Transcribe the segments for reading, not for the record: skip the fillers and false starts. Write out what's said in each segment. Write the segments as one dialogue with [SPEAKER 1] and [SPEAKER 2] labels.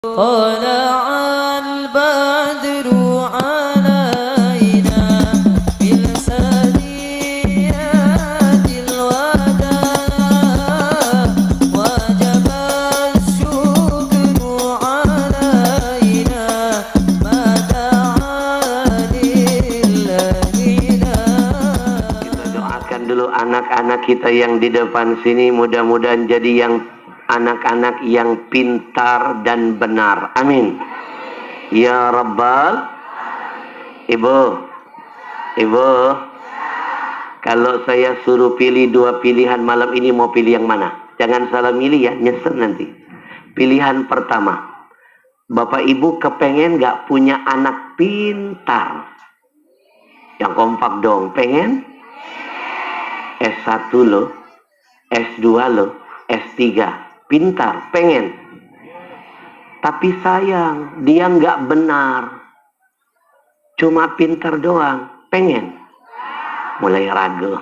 [SPEAKER 1] طلع البدر علينا بالسنيات الوداع وجب الشكر علينا ما دعا لله.
[SPEAKER 2] Kita doakan dulu anak-anak kita yang di depan sini, mudah-mudahan jadi yang anak-anak yang pintar dan benar. Amin. Ya Rabbal. Ibu, kalau saya suruh pilih dua pilihan malam ini, mau pilih yang mana? Jangan salah milih ya, nyesel nanti. Pilihan pertama, Bapak Ibu kepengen gak punya anak pintar? Yang kompak dong, pengen? S1 loh, S2 loh, S3. Pintar, pengen. Tapi sayang, dia nggak benar. Cuma pintar doang, pengen. Mulai ragu.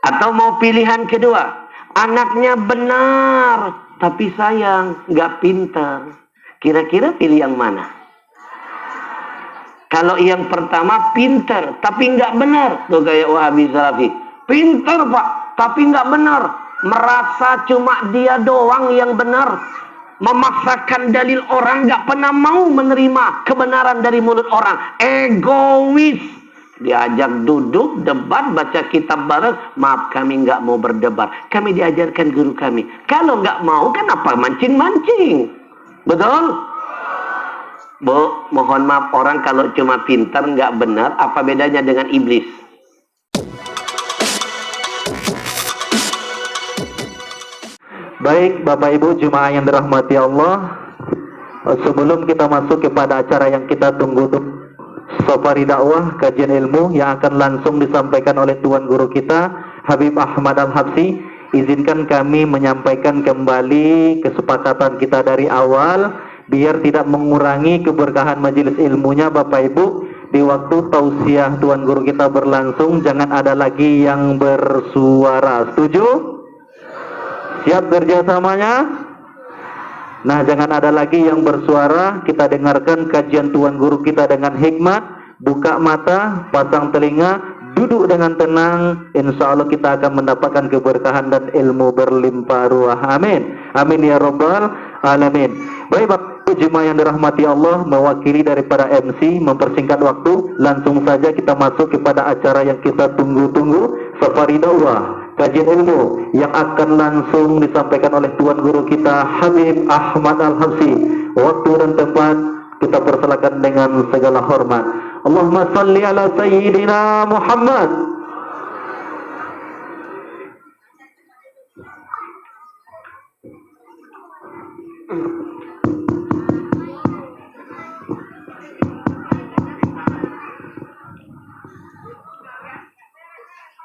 [SPEAKER 2] Atau mau pilihan kedua, anaknya benar, tapi sayang, nggak pintar. Kira-kira pilih yang mana? Kalau yang pertama pintar, tapi nggak benar. Tuh kayak Wahabi Salafi. Pintar Pak, tapi nggak benar. Merasa cuma dia doang yang benar, memaksakan dalil orang, gak pernah mau menerima kebenaran dari mulut orang, egois. Diajak duduk debat, baca kitab bareng, maaf kami gak mau berdebat, kami diajarkan guru kami, kalau gak mau kenapa mancing-mancing. Betul? Bu, mohon maaf, orang kalau cuma pintar gak benar, apa bedanya dengan iblis?
[SPEAKER 3] Baik Bapak Ibu jemaah yang dirahmati Allah, sebelum kita masuk kepada acara yang kita tunggu, Safari Dakwah Kajian Ilmu yang akan langsung disampaikan oleh Tuan Guru kita Habib Ahmad Al-Habsyi, izinkan kami menyampaikan kembali kesepakatan kita dari awal biar tidak mengurangi keberkahan majelis ilmunya. Bapak Ibu, di waktu tausiah Tuan Guru kita berlangsung, jangan ada lagi yang bersuara. Setuju? Siap kerjasamanya? Nah, jangan ada lagi yang bersuara. Kita dengarkan kajian Tuan Guru kita dengan hikmat. Buka mata, pasang telinga, duduk dengan tenang. Insya Allah kita akan mendapatkan keberkahan dan ilmu berlimpah ruah. Amin. Amin ya Rabbal Alamin. Baik Bapak jemaah yang dirahmati Allah, mewakili daripada MC mempersingkat waktu, langsung saja kita masuk kepada acara yang kita tunggu-tunggu, Safari Dakwah Kajian Ilmu, yang akan langsung disampaikan oleh Tuan Guru kita Habib Ahmad Al-Habsyi. Waktu dan tempat kita persilakan dengan segala hormat. Allahumma salli ala Sayyidina Muhammad.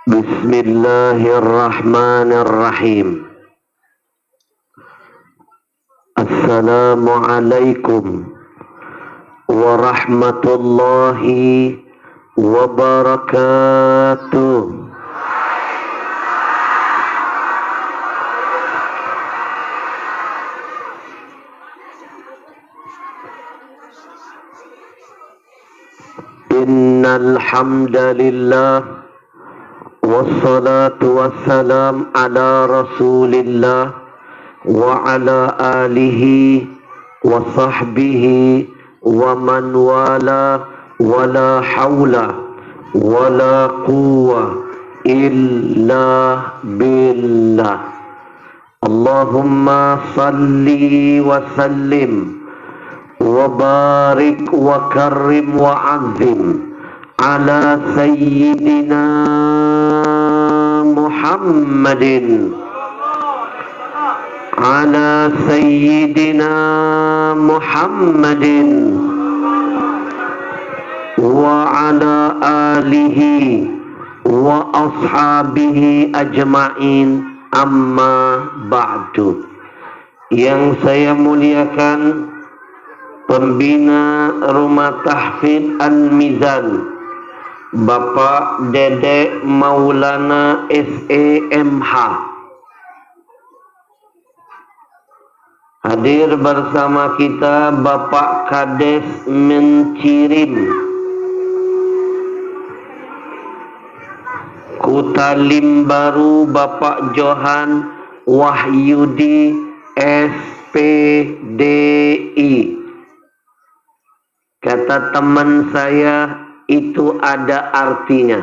[SPEAKER 2] Bismillahirrahmanirrahim. Assalamualaikum warahmatullahi wabarakatuh. Innal hamdalillah wassalatu wassalam ala rasulillah wa ala alihi wa sahbihi wa man wala wa la hawla wa la quwwa illa billah. Allahumma salli wa sallim wa barik wa karrim wa azim ala sayyidina Muhammadin, ala sayyidina Muhammadin wa ala alihi wa ashabihi ajma'in, amma ba'du. Yang saya muliakan pembina Rumah Tahfidz Al-Mizan, Bapak Dede Maulana SEMH, Hadir bersama kita Bapak Kades Mencirim, Kuta Limbaru Bapak Johan Wahyudi SPDI. Kata teman saya itu ada artinya.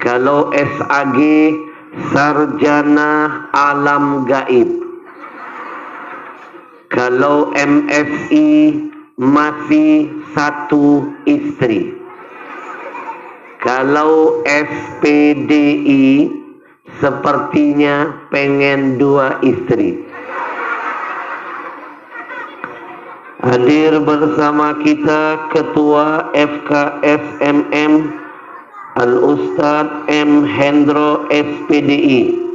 [SPEAKER 2] Kalau SAG Sarjana Alam Gaib. Kalau MSI masih satu istri. Kalau SPDI sepertinya pengen 2 istri. Hadir bersama kita Ketua FKSMM Al-Ustadz M. Hendro SPDI,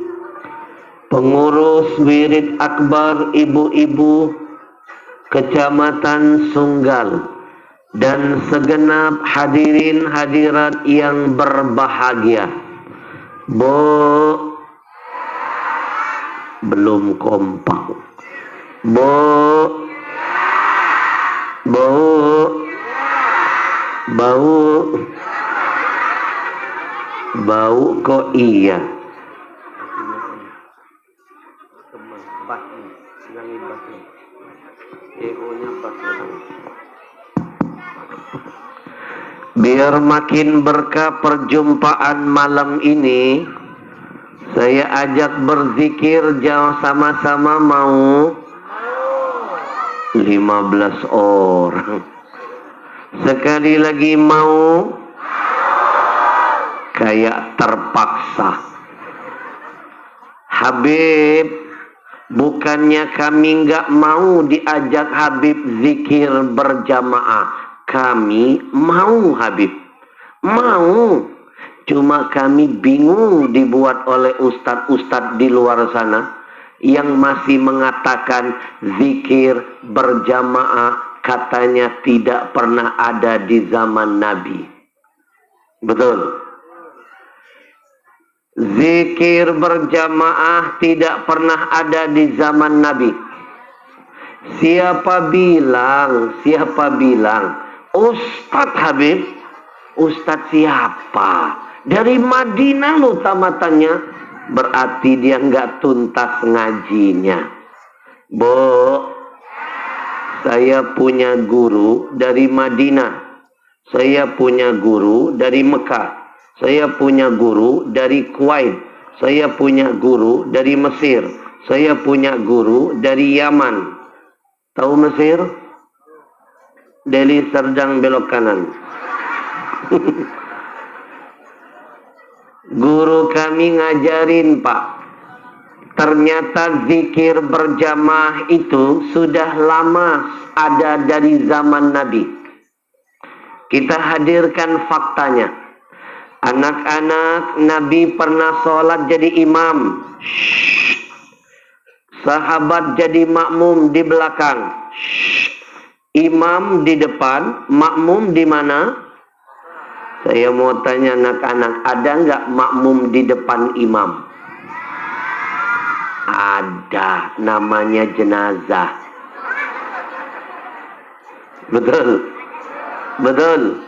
[SPEAKER 2] Pengurus Wirid Akbar Ibu-Ibu Kecamatan Sunggal, dan segenap hadirin hadirat yang berbahagia. Belum kompak. Bau kok iya. Biar makin berkah perjumpaan malam ini, saya ajak berzikir jauh sama-sama mau 15 orang. Sekali lagi mau, kayak terpaksa. Habib, bukannya kami nggak mau diajak Habib zikir berjamaah. Kami mau Habib, mau. Cuma kami bingung dibuat oleh ustadz-ustadz di luar sana yang masih mengatakan zikir berjamaah katanya tidak pernah ada di zaman Nabi. Betul. Zikir berjamaah tidak pernah ada di zaman Nabi. Siapa bilang? Ustadz Habib? Ustadz siapa? Dari Madinah lo tamatannya. Berarti dia nggak tuntas ngajinya. Saya punya guru dari Madinah. Saya punya guru dari Mekah. Saya punya guru dari Kuwait. Saya punya guru dari Mesir. Saya punya guru dari Yaman. Tahu Mesir? Delhi Serdang belok kanan. Guru kami ngajarin, Pak. Ternyata zikir berjamaah itu sudah lama ada dari zaman Nabi. Kita hadirkan faktanya. Anak-anak Nabi pernah sholat jadi imam. Sahabat jadi makmum di belakang. Imam di depan, makmum di mana? Saya mau tanya anak-anak, ada nggak makmum di depan imam? Ada, namanya jenazah. Betul. Betul.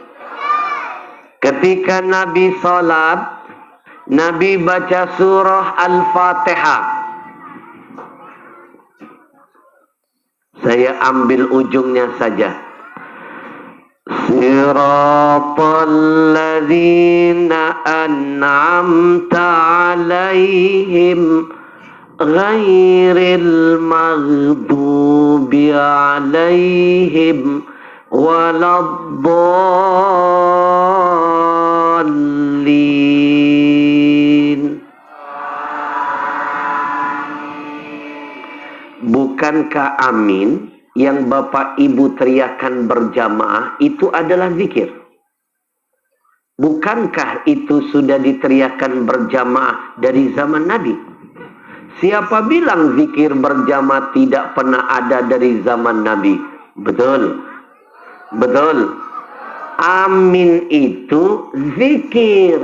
[SPEAKER 2] Ketika Nabi sholat, Nabi baca surah Al-Fatihah. Saya ambil ujungnya saja. Siratal ladzina an'amta 'alaihim ghairil maghdubi 'alaihim waladdallin. Bukankah amin yang Bapak Ibu teriakan berjamaah itu adalah zikir? Bukankah itu sudah diteriakan berjamaah dari zaman Nabi? Siapa bilang zikir berjamaah tidak pernah ada dari zaman Nabi? Betul. Betul. Amin itu zikir.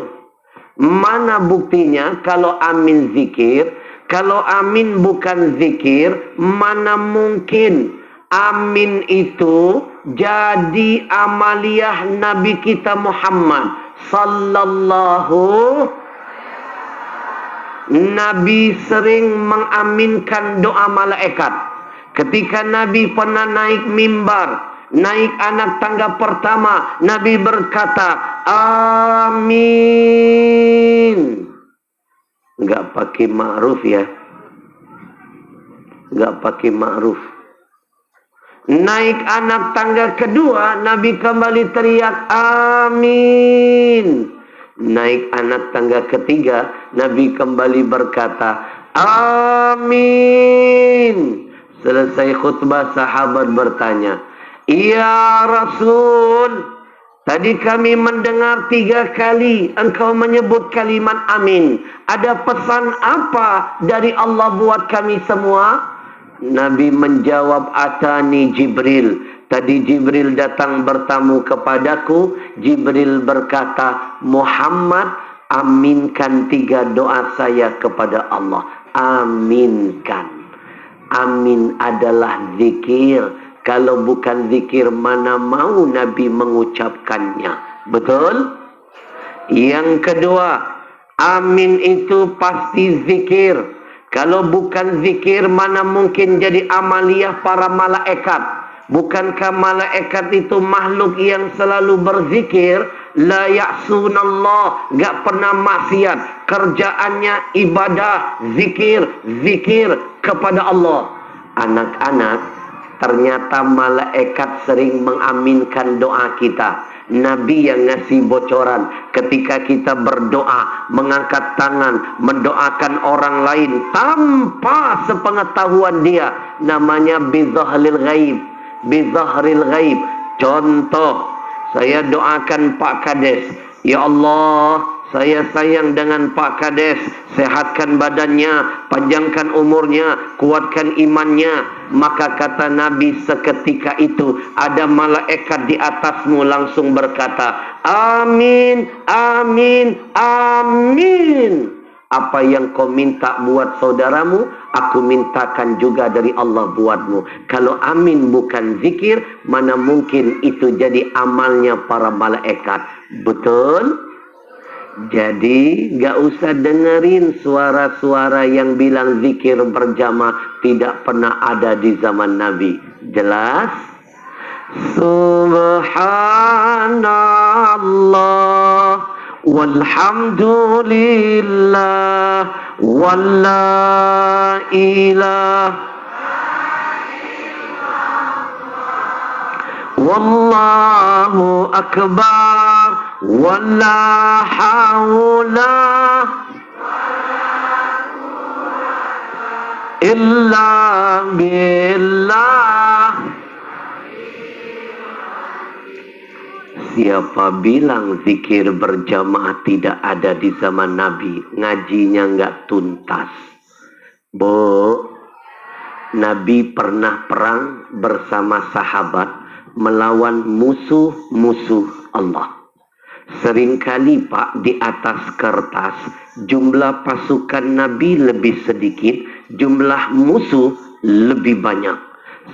[SPEAKER 2] Mana buktinya kalau amin zikir? Kalau amin bukan zikir, mana mungkin amin itu jadi amaliyah Nabi kita Muhammad sallallahu. Nabi sering mengaminkan doa malaikat. Ketika Nabi pernah naik mimbar, naik anak tangga pertama, Nabi berkata, amin. Enggak pakai ma'ruf ya. Enggak pakai ma'ruf. Naik anak tangga kedua, Nabi kembali teriak, amin. Naik anak tangga ketiga, Nabi kembali berkata, amin. Selesai khutbah, sahabat bertanya, ya Rasul, tadi kami mendengar 3 kali engkau menyebut kalimat amin. Ada pesan apa dari Allah buat kami semua? Nabi menjawab, atani Jibril. Tadi Jibril datang bertamu kepadaku. Jibril berkata, Muhammad, aminkan 3 doa saya kepada Allah. Aminkan. Amin adalah zikir. Kalau bukan zikir, mana mau Nabi mengucapkannya. Betul? Yang kedua, amin itu pasti zikir. Kalau bukan zikir, mana mungkin jadi amaliyah para malaikat. Bukankah malaikat itu makhluk yang selalu berzikir? La ya'sunallah, gak pernah maksiat. Kerjaannya ibadah, zikir, zikir kepada Allah. Anak-anak, ternyata malaikat sering mengaminkan doa kita. Nabi yang ngasih bocoran ketika kita berdoa, mengangkat tangan, mendoakan orang lain tanpa sepengetahuan dia. Namanya bizahril ghaib. Bizahril ghaib. Contoh, saya doakan Pak Kades, ya Allah, saya sayang dengan Pak Kades, sehatkan badannya, panjangkan umurnya, kuatkan imannya. Maka kata Nabi, seketika itu ada malaikat di atasmu langsung berkata, amin, amin, amin. Apa yang kau minta buat saudaramu, aku mintakan juga dari Allah buatmu. Kalau amin bukan zikir, mana mungkin itu jadi amalnya para malaikat. Betul? Jadi gak usah dengerin suara-suara yang bilang zikir berjamaah tidak pernah ada di zaman Nabi. Jelas? Subhanallah walhamdulillah walla ilah wallahu akbar wala haula illa billah. Siapa bilang zikir berjamaah tidak ada di zaman Nabi? Ngajinya nggak tuntas. Bu, Nabi pernah perang bersama sahabat melawan musuh-musuh Allah. Seringkali Pak, di atas kertas jumlah pasukan Nabi lebih sedikit, jumlah musuh lebih banyak.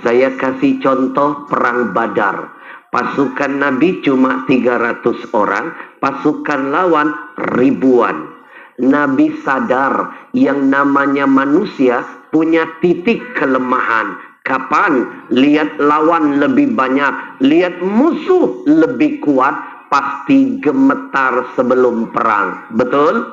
[SPEAKER 2] Saya kasih contoh perang Badar. Pasukan Nabi cuma 300 orang, pasukan lawan ribuan. Nabi sadar yang namanya manusia punya titik kelemahan. Kapan lihat lawan lebih banyak, lihat musuh lebih kuat, pasti gemetar sebelum perang. Betul?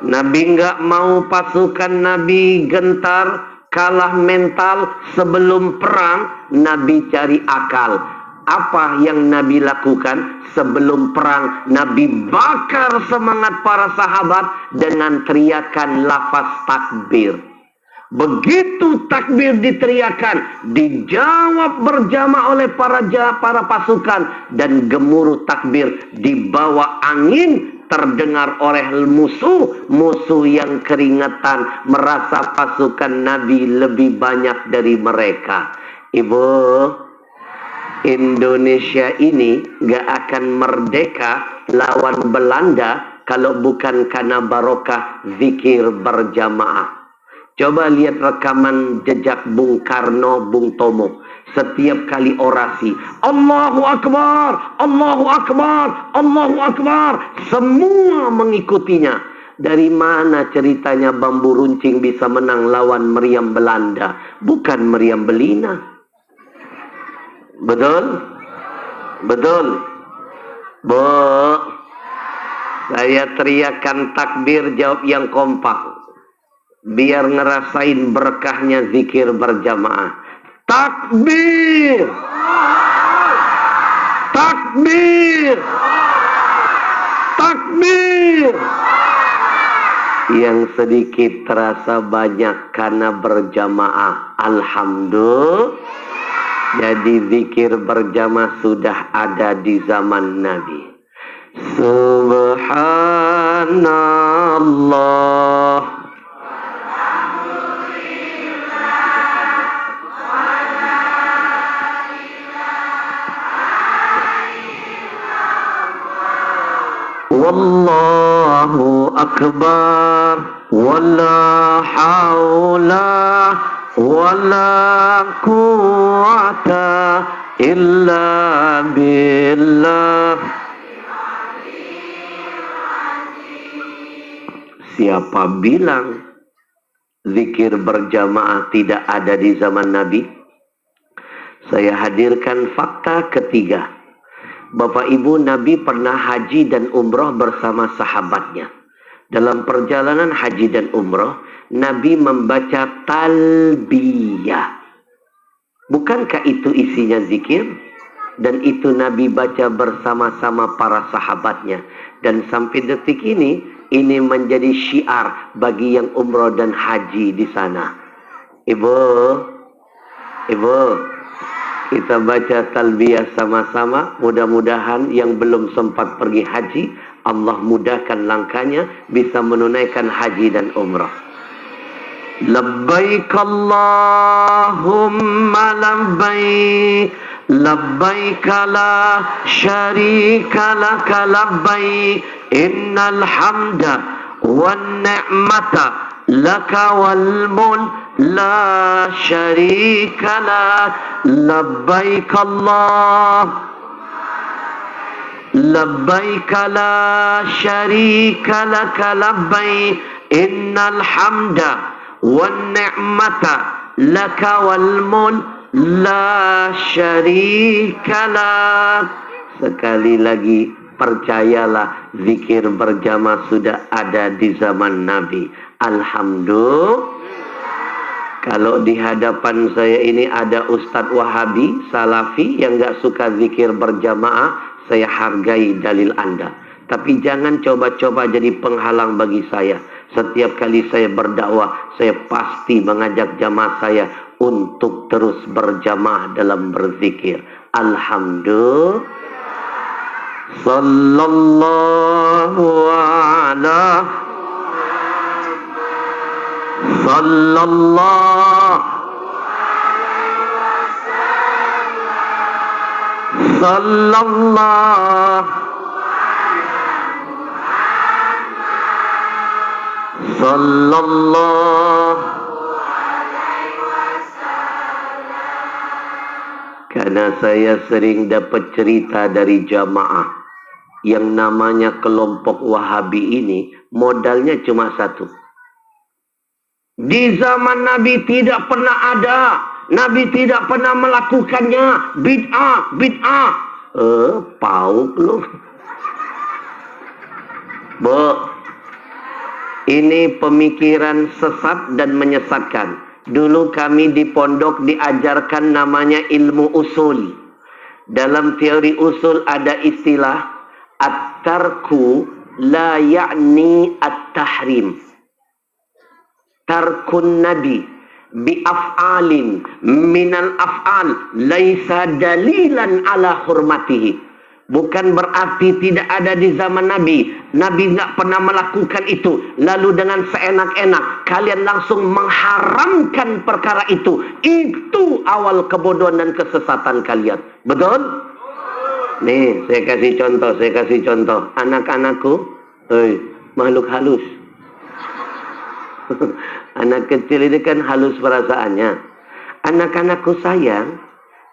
[SPEAKER 2] Nabi nggak mau pasukan Nabi gentar, kalah mental sebelum perang. Nabi cari akal. Apa yang Nabi lakukan sebelum perang? Nabi bakar semangat para sahabat dengan teriakan lafaz takbir. Begitu takbir diteriakan, dijawab berjamaah oleh para pasukan, dan gemuruh takbir dibawa angin terdengar oleh musuh yang keringetan merasa pasukan Nabi lebih banyak dari mereka. Ibu, Indonesia ini gak akan merdeka lawan Belanda kalau bukan karena barokah zikir berjamaah. Coba lihat rekaman jejak Bung Karno, Bung Tomo. Setiap kali orasi, Allahu Akbar, Allahu Akbar, Allahu Akbar. Semua mengikutinya. Dari mana ceritanya bambu runcing bisa menang lawan meriam Belanda? Bukan meriam Belina. Betul? Betul? Bu, saya teriakan takbir, jawab yang kompak. Biar ngerasain berkahnya zikir berjamaah. Takbir! Takbir! Takbir! Yang sedikit terasa banyak karena berjamaah. Alhamdulillah. Jadi zikir berjamaah sudah ada di zaman Nabi. Subhanallah. Wallahu akbar, wala haula wala quwata illa billah. Siapa bilang zikir berjamaah tidak ada di zaman Nabi? Saya hadirkan fakta ketiga. Bapak Ibu, Nabi pernah haji dan umroh bersama sahabatnya. Dalam perjalanan haji dan umroh, Nabi membaca talbiyah. Bukankah itu isinya zikir? Dan itu Nabi baca bersama-sama para sahabatnya. Dan sampai detik ini menjadi syiar bagi yang umroh dan haji di sana. Ibu, kita baca talbiyah sama-sama. Mudah-mudahan yang belum sempat pergi haji, Allah mudahkan langkahnya bisa menunaikan haji dan umrah. Labbaik Allahumma labbaik, labbaik la syarika laka labbaik, innal hamda wan ni'mata laka wal mulk la syarika lak. Labbaik Allah, labbaik la syarika laka labbaik, innal hamda wan ni'mata laka wal mulk la syarika lak. Sekali lagi, percayalah, zikir berjamaah sudah ada di zaman Nabi. Alhamdulillah. Kalau di hadapan saya ini ada Ustadz Wahabi, Salafi yang gak suka zikir berjamaah, saya hargai dalil Anda. Tapi jangan coba-coba jadi penghalang bagi saya. Setiap kali saya berdakwah, saya pasti mengajak jamaah saya untuk terus berjamaah dalam berzikir. Alhamdulillah. Sallallahu ala sallallahu sallallahu. Karena saya sering dapat cerita dari jamaah yang namanya kelompok Wahabi ini, modalnya cuma satu. Di zaman Nabi tidak pernah ada, Nabi tidak pernah melakukannya. Bid'ah. Pauk lu. Ini pemikiran sesat dan menyesatkan. Dulu kami di pondok diajarkan namanya ilmu usul. Dalam teori usul ada istilah at-tarku la ya'ni at-tahrim. Tarkun nabi bi af'alin minal af'al laisa dalilan ala hurmatihi. Bukan berarti tidak ada di zaman Nabi. Nabi nggak pernah melakukan itu. Lalu dengan seenak-enak kalian langsung mengharamkan perkara itu. Itu awal kebodohan dan kesesatan kalian. Betul? Nih, saya kasih contoh. Anak-anakku, makhluk halus. Anak kecil ini kan halus perasaannya. Anak-anakku sayang,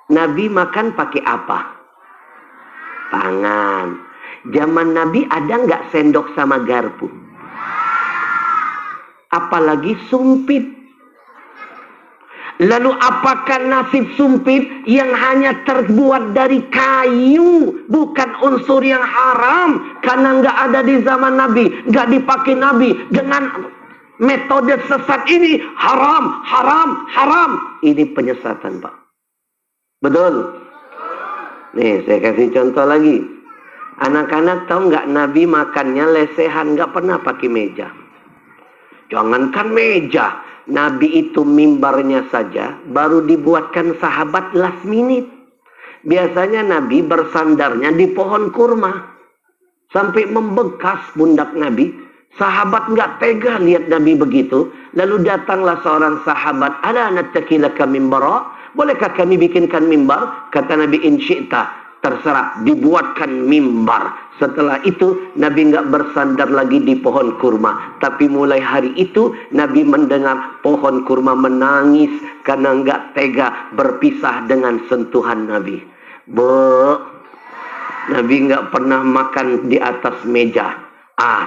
[SPEAKER 2] Nabi makan pakai apa? Tangan. Zaman Nabi ada nggak sendok sama garpu? Apalagi sumpit. Lalu apakah nasib sumpit yang hanya terbuat dari kayu, bukan unsur yang haram, karena nggak ada di zaman Nabi, nggak dipakai Nabi dengan metode sesat ini? Haram, haram, haram. Ini penyesatan, Pak. Betul? Nih, saya kasih contoh lagi. Anak-anak tahu nggak Nabi makannya lesehan, nggak pernah pakai meja. Jangankan meja, Nabi itu mimbarnya saja baru dibuatkan sahabat last minute. Biasanya Nabi bersandarnya di pohon kurma sampai membekas pundak Nabi. Sahabat nggak tega lihat Nabi begitu. Lalu datanglah seorang sahabat, "Ala natakilaka mimbara? Bolehkah kami bikinkan mimbar?" Kata Nabi, "In syi'ta." Terserah, dibuatkan mimbar. Setelah itu Nabi nggak bersandar lagi di pohon kurma. Tapi mulai hari itu Nabi mendengar pohon kurma menangis karena nggak tega berpisah dengan sentuhan Nabi. Nabi nggak pernah makan di atas meja.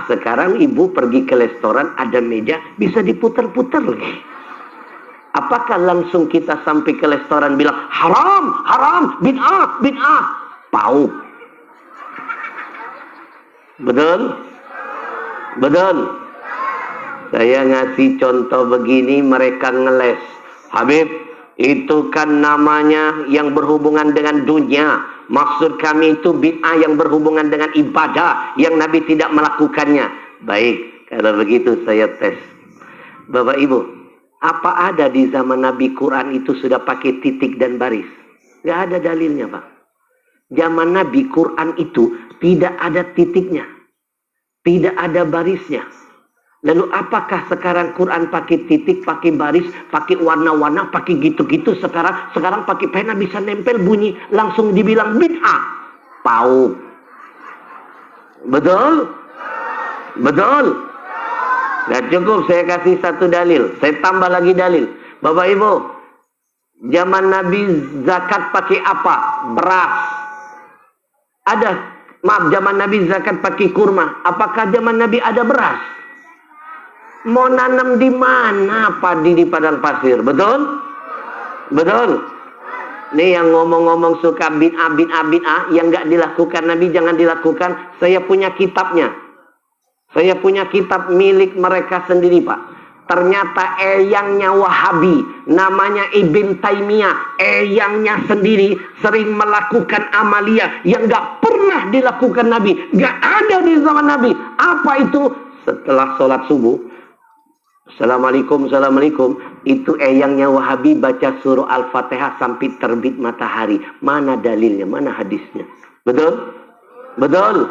[SPEAKER 2] Sekarang ibu pergi ke restoran, ada meja, bisa diputar-putar lagi. Apakah langsung kita sampai ke restoran bilang haram, haram, bid'ah, bid'ah? Pauk. Betul? Betul? Saya ngasih contoh begini, mereka ngeles. Habib, itu kan namanya yang berhubungan dengan dunia. Maksud kami itu bid'ah yang berhubungan dengan ibadah yang Nabi tidak melakukannya. Baik, kalau begitu saya tes. Bapak Ibu, apa ada di zaman Nabi Quran itu sudah pakai titik dan baris? Gak ada dalilnya, Pak. Zaman Nabi Quran itu tidak ada titiknya, tidak ada barisnya. Lalu apakah sekarang Quran pakai titik, pakai baris, pakai warna-warna, pakai gitu-gitu? Sekarang pakai pena bisa nempel bunyi, langsung dibilang bid'ah. Pauk. Betul? Betul? Nah, cukup saya kasih satu dalil. Saya tambah lagi dalil. Bapak Ibu, zaman Nabi zakat pakai apa? Beras. Ada. Maaf, zaman Nabi zakat pakai kurma. Apakah zaman Nabi ada beras? Mau nanam di mana padi di padang pasir? Betul? Betul? Nih yang ngomong-ngomong suka bid'ah, bid'ah, bid'ah, yang nggak dilakukan Nabi jangan dilakukan. Saya punya kitabnya. Saya punya kitab milik mereka sendiri, Pak. Ternyata eyangnya Wahabi, namanya Ibn Taimiyah, eyangnya sendiri sering melakukan amalia yang gak pernah dilakukan Nabi, gak ada di zaman Nabi. Apa itu? Setelah sholat subuh, Assalamualaikum, Assalamualaikum, itu eyangnya Wahabi baca surah Al-Fatihah sampai terbit matahari. Mana dalilnya? Mana hadisnya? Betul? Betul?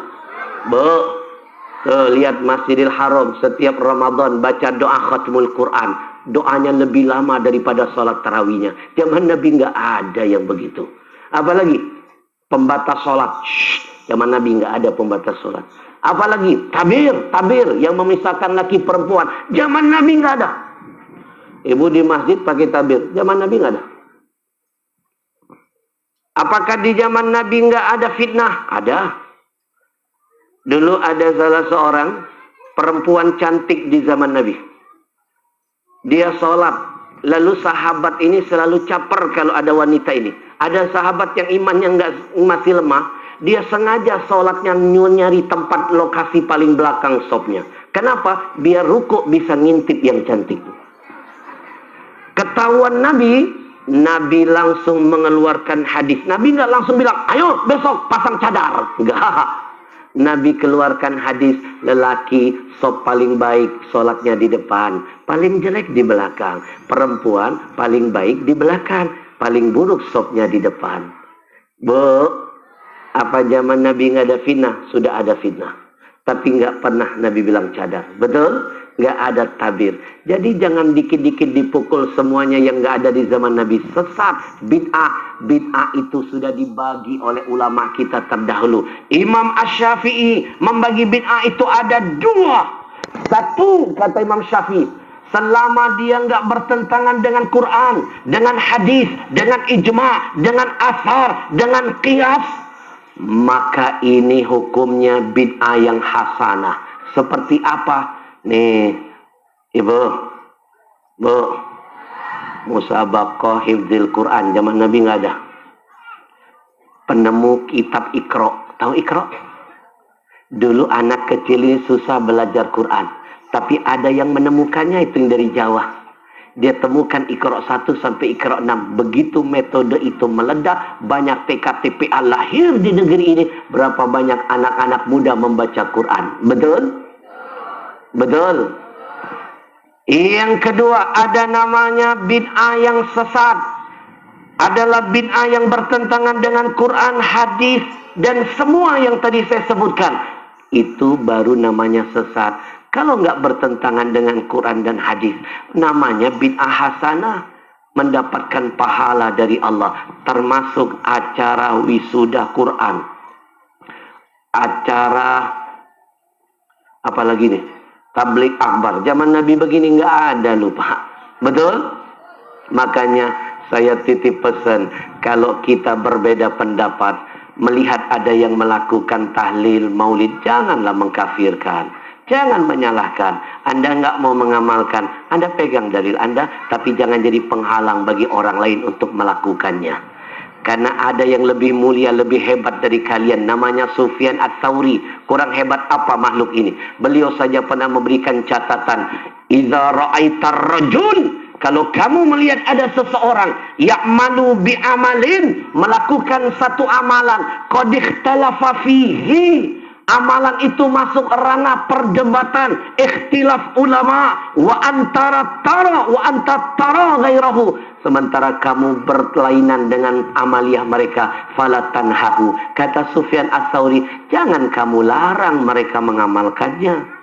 [SPEAKER 2] Lihat Masjidil Haram setiap Ramadan baca doa khatmul Quran. Doanya lebih lama daripada sholat tarawihnya. Zaman Nabi nggak ada yang begitu. Apalagi pembatas sholat. Zaman Nabi nggak ada pembatas sholat. Apalagi tabir yang memisahkan laki perempuan. Zaman Nabi nggak ada. Ibu di masjid pakai tabir. Zaman Nabi nggak ada. Apakah di zaman Nabi nggak ada fitnah? Ada. Dulu ada salah seorang perempuan cantik di zaman Nabi. Dia sholat. Lalu sahabat ini selalu caper kalau ada wanita ini. Ada sahabat yang imannya masih lemah. Dia sengaja sholatnya nyari tempat lokasi paling belakang sopnya. Kenapa? Biar rukuk bisa ngintip yang cantik. Ketahuan Nabi, Nabi langsung mengeluarkan hadis. Nabi nggak langsung bilang, ayo besok pasang cadar. Enggak. Nabi keluarkan hadis, lelaki sop paling baik sholatnya di depan, paling jelek di belakang. Perempuan paling baik di belakang, paling buruk sopnya di depan. Apa zaman Nabi nggak ada fitnah? Sudah ada fitnah. Tapi nggak pernah Nabi bilang cadar. Betul? Nggak ada tabir. Jadi jangan dikit-dikit dipukul semuanya yang nggak ada di zaman Nabi. Sesat, bid'ah. Bid'ah itu sudah dibagi oleh ulama kita terdahulu. Imam Asy-Syafi'i membagi bid'ah itu ada dua. Satu, kata Imam Syafi'i, selama dia nggak bertentangan dengan Quran, dengan hadis, dengan ijma, dengan asar, dengan qiyas, maka ini hukumnya bid'ah yang hasanah. Seperti apa? Nih, Ibu, Bu, musabaqah hifdzil Quran zaman Nabi nggak ada. Penemu kitab Iqra, tahu Iqra? Dulu anak kecil ini susah belajar Quran, tapi ada yang menemukannya, itu yang dari Jawa. Dia temukan Iqra 1 sampai Iqra 6. Begitu metode itu meledak, banyak TK-TPA lahir di negeri ini. Berapa banyak anak-anak muda membaca Quran. Betul? Betul. Yang kedua, ada namanya bid'ah yang sesat. Adalah bid'ah yang bertentangan dengan Quran, hadis, dan semua yang tadi saya sebutkan. Itu baru namanya sesat. Kalau nggak bertentangan dengan Quran dan hadis, namanya bid'ah hasanah, mendapatkan pahala dari Allah. Termasuk acara wisuda Quran, acara apa lagi nih, tablik akbar. Zaman Nabi begini nggak ada, lupa. Betul? Makanya saya titip pesan, kalau kita berbeda pendapat, melihat ada yang melakukan tahlil maulid, janganlah mengkafirkan. Jangan menyalahkan. Anda nggak mau mengamalkan, Anda pegang dalil Anda, tapi jangan jadi penghalang bagi orang lain untuk melakukannya. Karena ada yang lebih mulia, lebih hebat dari kalian. Namanya Sufyan Ats-Tsauri. Kurang hebat apa makhluk ini? Beliau saja pernah memberikan catatan. Idza ra'aitar rajul, kalau kamu melihat ada seseorang ya'malu bi'amalin, melakukan satu amalan, qad ikhtalafa fihi, amalan itu masuk ranah perdebatan, ikhtilaf ulama, wa antara tara wa anta tara ghairahu, sementara kamu berkelainan dengan amaliyah mereka, fala tanhahu. Kata Sufyan Ats-Tsauri, jangan kamu larang mereka mengamalkannya.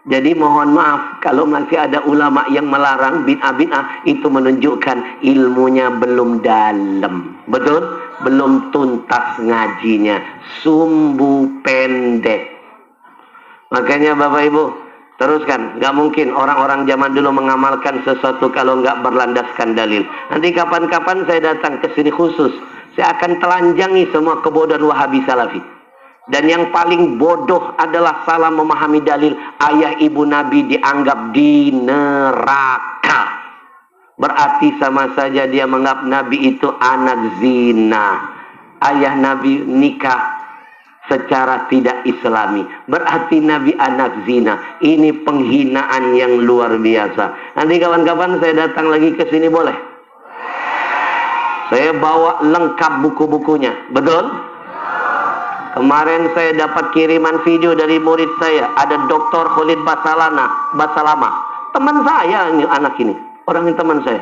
[SPEAKER 2] Jadi mohon maaf kalau masih ada ulama yang melarang bid'ah-bid'ah, itu menunjukkan ilmunya belum dalam. Betul? Belum tuntas ngajinya, sumbu pendek. Makanya Bapak Ibu, teruskan. Gak mungkin orang-orang zaman dulu mengamalkan sesuatu kalau nggak berlandaskan dalil. Nanti kapan-kapan saya datang ke sini khusus, saya akan telanjangi semua kebodohan Wahabi Salafi. Dan yang paling bodoh adalah salah memahami dalil. Ayah ibu Nabi dianggap di neraka. Berarti sama saja dia menganggap Nabi itu anak zina. Ayah Nabi nikah secara tidak islami. Berarti Nabi anak zina. Ini penghinaan yang luar biasa. Nanti kawan-kawan saya datang lagi ke sini boleh? Saya bawa lengkap buku-bukunya. Betul? Kemarin saya dapat kiriman video dari murid saya. Ada Dr. Khalid Basalama. Teman saya ini, anak ini. Orang ini teman saya.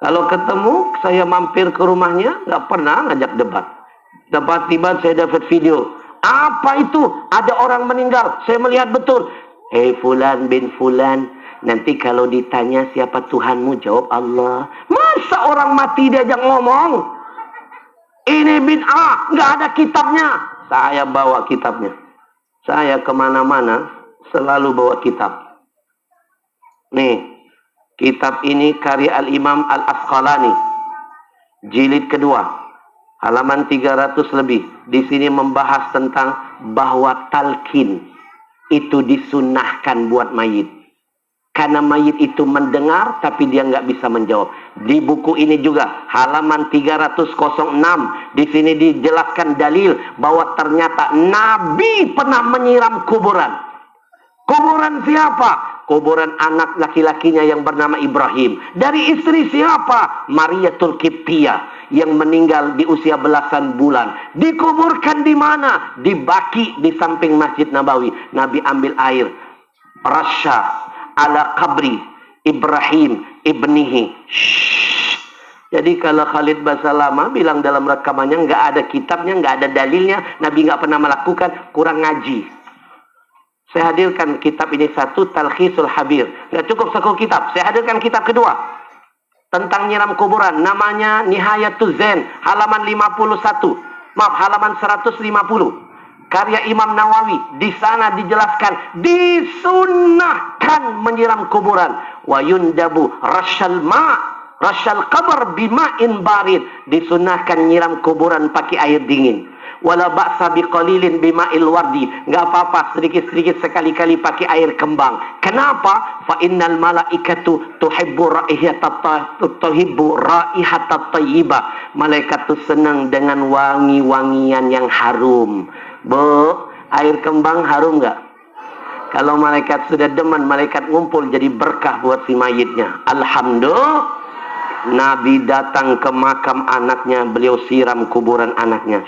[SPEAKER 2] Kalau ketemu, saya mampir ke rumahnya, nggak pernah ngajak debat. Tiba-tiba saya dapat video. Apa itu? Ada orang meninggal. Saya melihat betul. Hei Fulan bin Fulan, nanti kalau ditanya siapa Tuhanmu, jawab Allah. Masa orang mati diajak ngomong? Ini bid'ah, nggak ada kitabnya. Saya bawa kitabnya. Saya kemana-mana selalu bawa kitab. Nih, kitab ini karya Al-Imam Al-Asqalani, jilid kedua, halaman 300 lebih. Di sini membahas tentang bahwa talqin itu disunnahkan buat mayit. Karena mayit itu mendengar tapi dia nggak bisa menjawab. Di buku ini juga halaman 306, di sini dijelaskan dalil bahwa ternyata Nabi pernah menyiram kuburan. Kuburan siapa? Kuburan anak laki-lakinya yang bernama Ibrahim. Dari istri siapa? Mariyatul Qibtiyah yang meninggal di usia belasan bulan. Dikuburkan di mana? Di Baqi, di samping Masjid Nabawi. Nabi ambil air, rasya ala qabri Ibrahim ibnihi. Jadi kalau Khalid Basalama bilang dalam rekamannya nggak ada kitabnya, nggak ada dalilnya, Nabi nggak pernah melakukan, kurang ngaji. Saya hadirkan kitab ini satu, Talkhisul Habir. Nggak cukup satu kitab. Saya hadirkan kitab kedua tentang nyiram kuburan. Namanya Nihayatuz Zain, halaman 51. Maaf, halaman 150. Karya Imam Nawawi. Di sana dijelaskan disunnahkan menyiram kuburan. wa yundabu rasyal qabr bima'in barid, disunahkan nyiram kuburan pakai air dingin. Wala ba'sa biqalilin bima'il wardi, enggak apa-apa sedikit-sedikit sekali-kali pakai air kembang. Kenapa? Fa innal malaikatu tuhibbu raihatat thayyibah. Malaikat itu senang dengan wangi-wangian yang harum. Bu, air kembang harum enggak? Kalau malaikat sudah demen, malaikat ngumpul jadi berkah buat si mayitnya. Alhamdulillah. Nabi datang ke makam anaknya, beliau siram kuburan anaknya.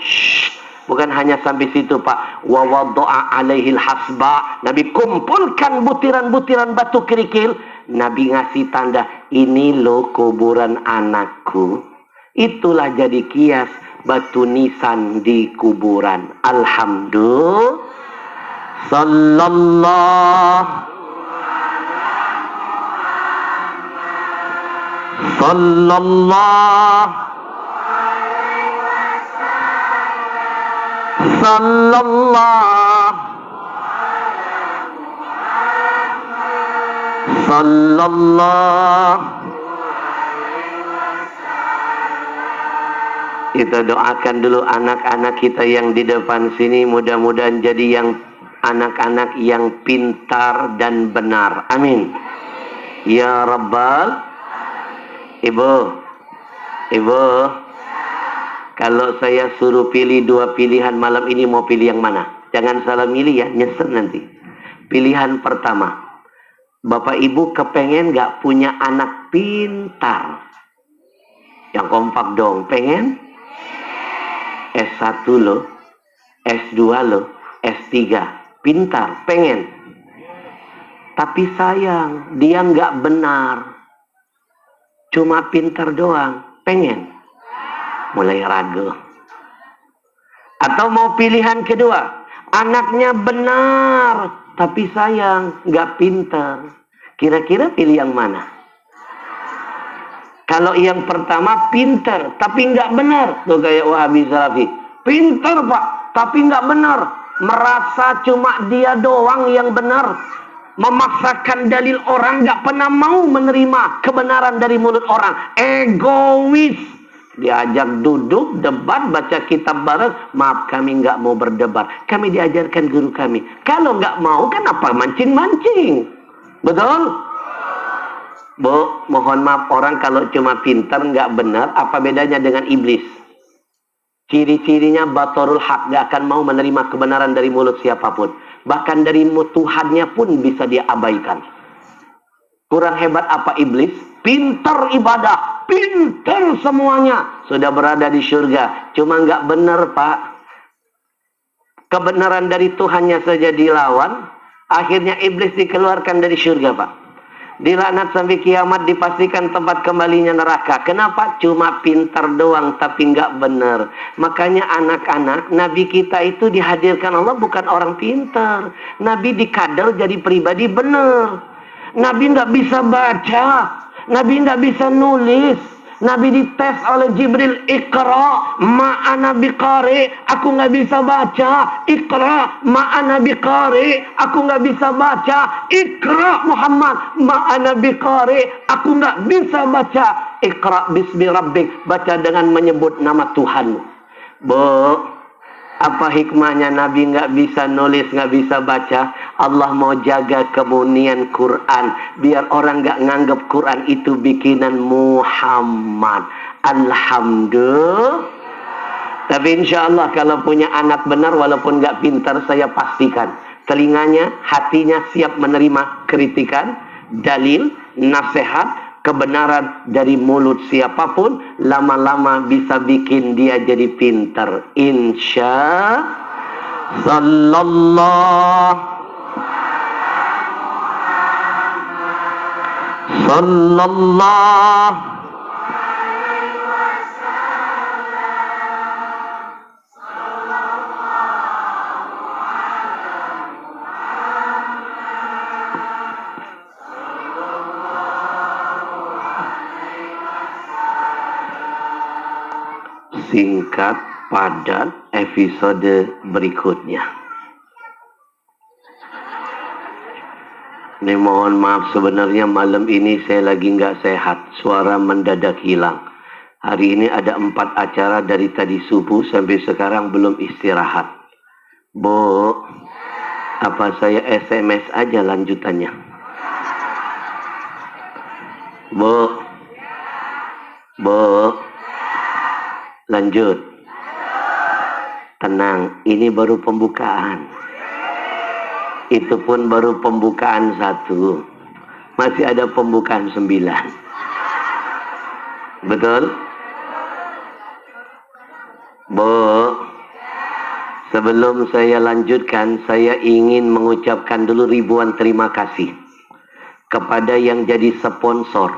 [SPEAKER 2] Bukan hanya sampai situ, Pak. Wa wadda'a alaihil hasba. Nabi kumpulkan butiran-butiran batu kerikil. Nabi ngasih tanda, ini loh kuburan anakku. Itulah jadi kias batu nisan di kuburan. Alhamdulillah. Sallallahu Kita doakan dulu anak-anak kita yang di depan sini, mudah-mudahan jadi yang anak-anak yang pintar dan benar. Amin. Ya Rabbal. Ibu, kalau saya suruh pilih dua pilihan malam ini, mau pilih yang mana? Jangan salah milih ya, nyesel nanti. Pilihan pertama, Bapak Ibu kepengen gak punya anak pintar? Yang kompak dong, pengen? S1 loh, S2 loh, S3, pintar, pengen. Tapi sayang, dia gak benar. Cuma pintar doang, pengen. Mulai ragu. Atau mau pilihan kedua, anaknya benar, tapi sayang, nggak pintar. Kira-kira pilih yang mana? Kalau yang pertama pintar, tapi nggak benar. Tuh kayak Wahabi Salafi. Pintar Pak, tapi nggak benar. Merasa cuma dia doang yang benar. Memaksakan dalil orang, nggak pernah mau menerima kebenaran dari mulut orang. Egois. Diajak duduk, debat, baca kitab bareng. Maaf, kami nggak mau berdebat. Kami diajarkan guru kami. Kalau nggak mau, kenapa mancing-mancing? Betul? Bu, mohon maaf, orang kalau cuma pintar nggak benar, apa bedanya dengan iblis? Ciri-cirinya batorul haq, nggak akan mau menerima kebenaran dari mulut siapapun. Bahkan dari Tuhannya pun bisa dia abaikan. Kurang hebat apa iblis? Pintar ibadah, pintar semuanya. Sudah berada di surga. Cuma nggak benar Pak. Kebenaran dari Tuhannya saja dilawan. Akhirnya iblis dikeluarkan dari surga Pak. Dilaknat sampai kiamat, dipastikan tempat kembalinya neraka. Kenapa? Cuma pintar doang tapi nggak benar. Makanya anak-anak, Nabi kita itu dihadirkan Allah bukan orang pintar. Nabi dikader jadi pribadi benar. Nabi nggak bisa baca, Nabi nggak bisa nulis. Nabi dites oleh Jibril, Iqra ma'ana biqari, aku nggak bisa baca. Iqra ma'ana biqari, aku nggak bisa baca. Iqra Muhammad ma'ana biqari, aku nggak bisa baca. Iqra bismi rabbik, baca dengan menyebut nama Tuhanmu. Bu, apa hikmahnya Nabi nggak bisa nulis, nggak bisa baca? Allah mau jaga kemunian Quran, biar orang nggak nganggap Quran itu bikinan Muhammad. Alhamdulillah. Tapi insya Allah kalau punya anak benar, walaupun nggak pintar, saya pastikan telinganya, hatinya siap menerima kritikan, dalil, nasihat, kebenaran dari mulut siapapun. Lama-lama bisa bikin dia jadi pintar. Insya Sallallahu singkat, padat, episode berikutnya. Ini mohon maaf, sebenarnya malam ini saya lagi nggak sehat. Suara mendadak hilang. Hari ini ada 4 acara dari tadi subuh sampai sekarang belum istirahat. Bu, apa saya SMS aja lanjutannya? Bu, lanjut. Tenang, ini baru pembukaan. Itu pun baru pembukaan 1. Masih ada pembukaan 9. Betul? Bu, sebelum saya lanjutkan, saya ingin mengucapkan dulu ribuan terima kasih kepada yang jadi sponsor,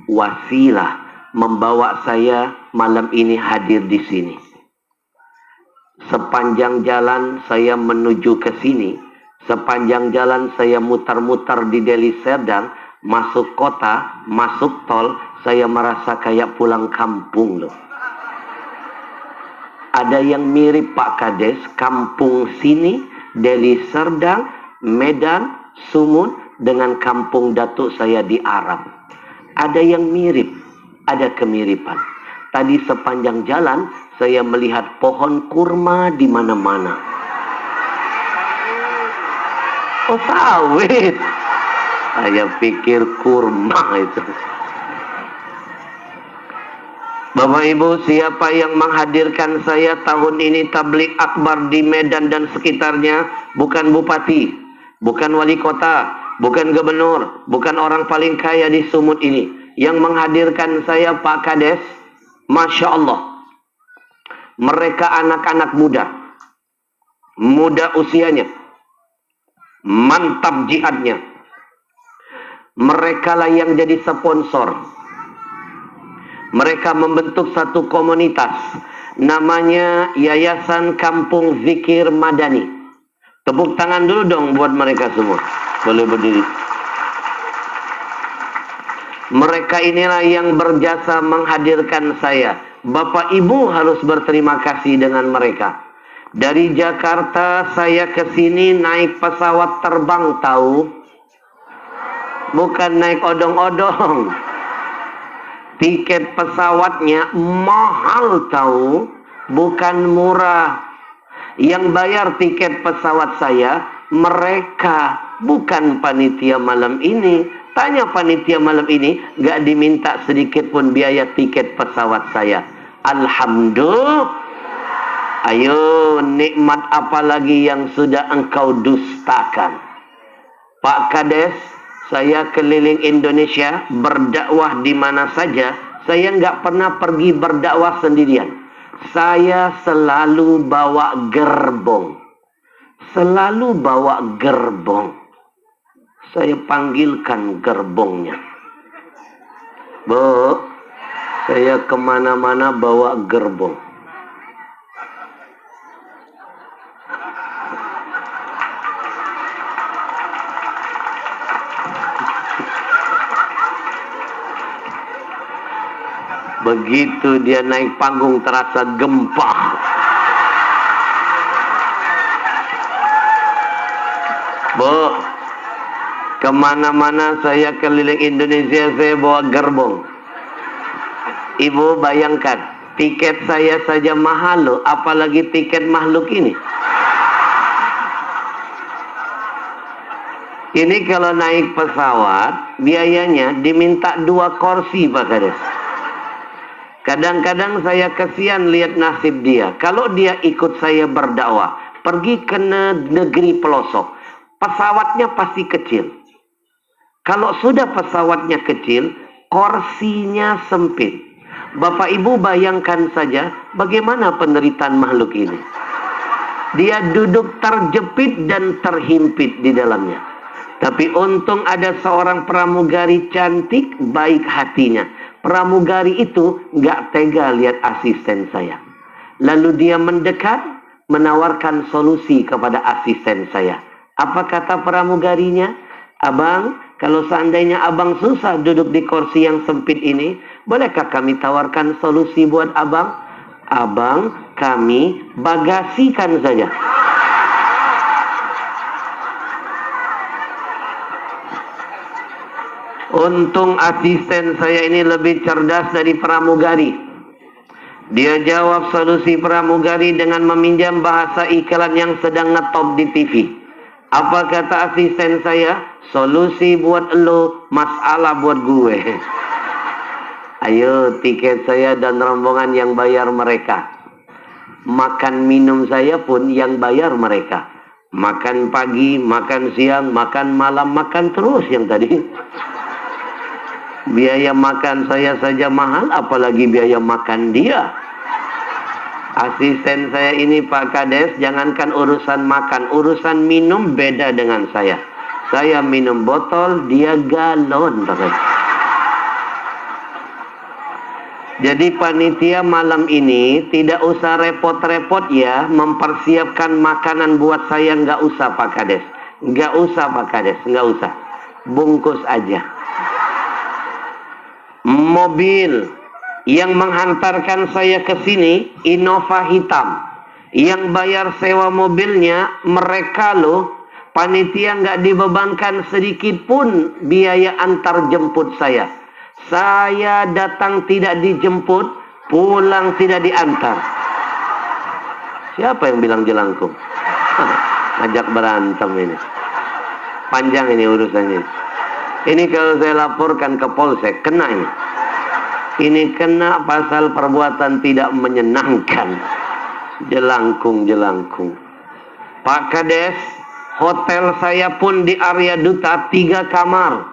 [SPEAKER 2] wasilah membawa saya malam ini hadir di sini. Sepanjang jalan saya menuju ke sini, sepanjang jalan saya mutar-mutar di Deli Serdang, masuk kota, masuk tol, saya merasa kayak pulang kampung loh. Ada yang mirip Pak Kades, kampung sini, Deli Serdang, Medan, Sumut, dengan kampung datuk saya di Arab. Ada yang mirip, ada kemiripan. Tadi sepanjang jalan, saya melihat pohon kurma di mana-mana. Oh, sawit. Saya pikir kurma itu. Bapak Ibu, siapa yang menghadirkan saya tahun ini tablik akbar di Medan dan sekitarnya? Bukan bupati, bukan wali kota, bukan gubernur, bukan orang paling kaya di Sumut ini. Yang menghadirkan saya Pak Kades. Masya Allah. Mereka anak-anak muda. Muda usianya. Mantap jihadnya. Mereka lah yang jadi sponsor. Mereka membentuk satu komunitas. Namanya Yayasan Kampung Zikir Madani. Tepuk tangan dulu dong buat mereka semua. Boleh berdiri. Mereka inilah yang berjasa menghadirkan saya. Bapak Ibu harus berterima kasih dengan mereka. Dari Jakarta saya ke sini naik pesawat terbang, tahu? Bukan naik odong-odong. Tiket pesawatnya mahal, tahu? Bukan murah. Yang bayar tiket pesawat saya mereka, bukan panitia malam ini. Tanya panitia malam ini, gak diminta sedikit pun biaya tiket pesawat saya. Alhamdulillah. Ayo, nikmat apa lagi yang sudah engkau dustakan? Pak Kades, saya keliling Indonesia, berdakwah di mana saja. Saya nggak pernah pergi berdakwah sendirian. Saya selalu bawa gerbong. Selalu bawa gerbong. Saya panggilkan gerbongnya. Bu, saya kemana-mana bawa gerbong. Begitu dia naik panggung terasa gempa. Bu, kemana-mana saya keliling Indonesia saya bawa gerbong. Ibu bayangkan, tiket saya saja mahal loh, apalagi tiket makhluk ini. Ini kalau naik pesawat, biayanya diminta 2 kursi Pak Kades. Kadang-kadang saya kesian lihat nasib dia. Kalau dia ikut saya berdakwah, pergi ke negeri pelosok, pesawatnya pasti kecil. Kalau sudah pesawatnya kecil, kursinya sempit. Bapak Ibu bayangkan saja bagaimana penderitaan makhluk ini. Dia duduk terjepit dan terhimpit di dalamnya. Tapi untung ada seorang pramugari cantik, baik hatinya. Pramugari itu nggak tega lihat asisten saya. Lalu dia mendekat, menawarkan solusi kepada asisten saya. Apa kata pramugarinya? Abang, kalau seandainya abang susah duduk di kursi yang sempit ini, bolehkah kami tawarkan solusi buat abang? Abang, kami bagasikan saja. Untung asisten saya ini lebih cerdas dari pramugari. Dia jawab solusi pramugari dengan meminjam bahasa iklan yang sedang ngetop di TV. Apa kata asisten saya? Solusi buat lo, masalah buat gue. Ayo, tiket saya dan rombongan yang bayar mereka. Makan minum saya pun yang bayar mereka. Makan pagi, makan siang, makan malam, makan terus yang tadi. Biaya makan saya saja mahal, apalagi biaya makan dia. Asisten saya ini Pak Kades, jangankan urusan makan, urusan minum beda dengan saya. Saya minum botol, dia galon. Jadi panitia malam ini tidak usah repot-repot ya mempersiapkan makanan buat saya, nggak usah Pak Kades. Nggak usah Pak Kades, nggak usah. Bungkus aja. Mobil yang menghantarkan saya ke sini Innova hitam. Yang bayar sewa mobilnya mereka loh. Panitia nggak dibebankan sedikit pun biaya antar jemput saya. Saya datang tidak dijemput, pulang tidak diantar. Siapa yang bilang jelangkung? Ngajak berantem ini. Panjang ini urusannya. Ini kalau saya laporkan ke Polsek, kena ini. Ini kena pasal perbuatan tidak menyenangkan. Jelangkung. Pak Kades, hotel saya pun di area duta 3 kamar.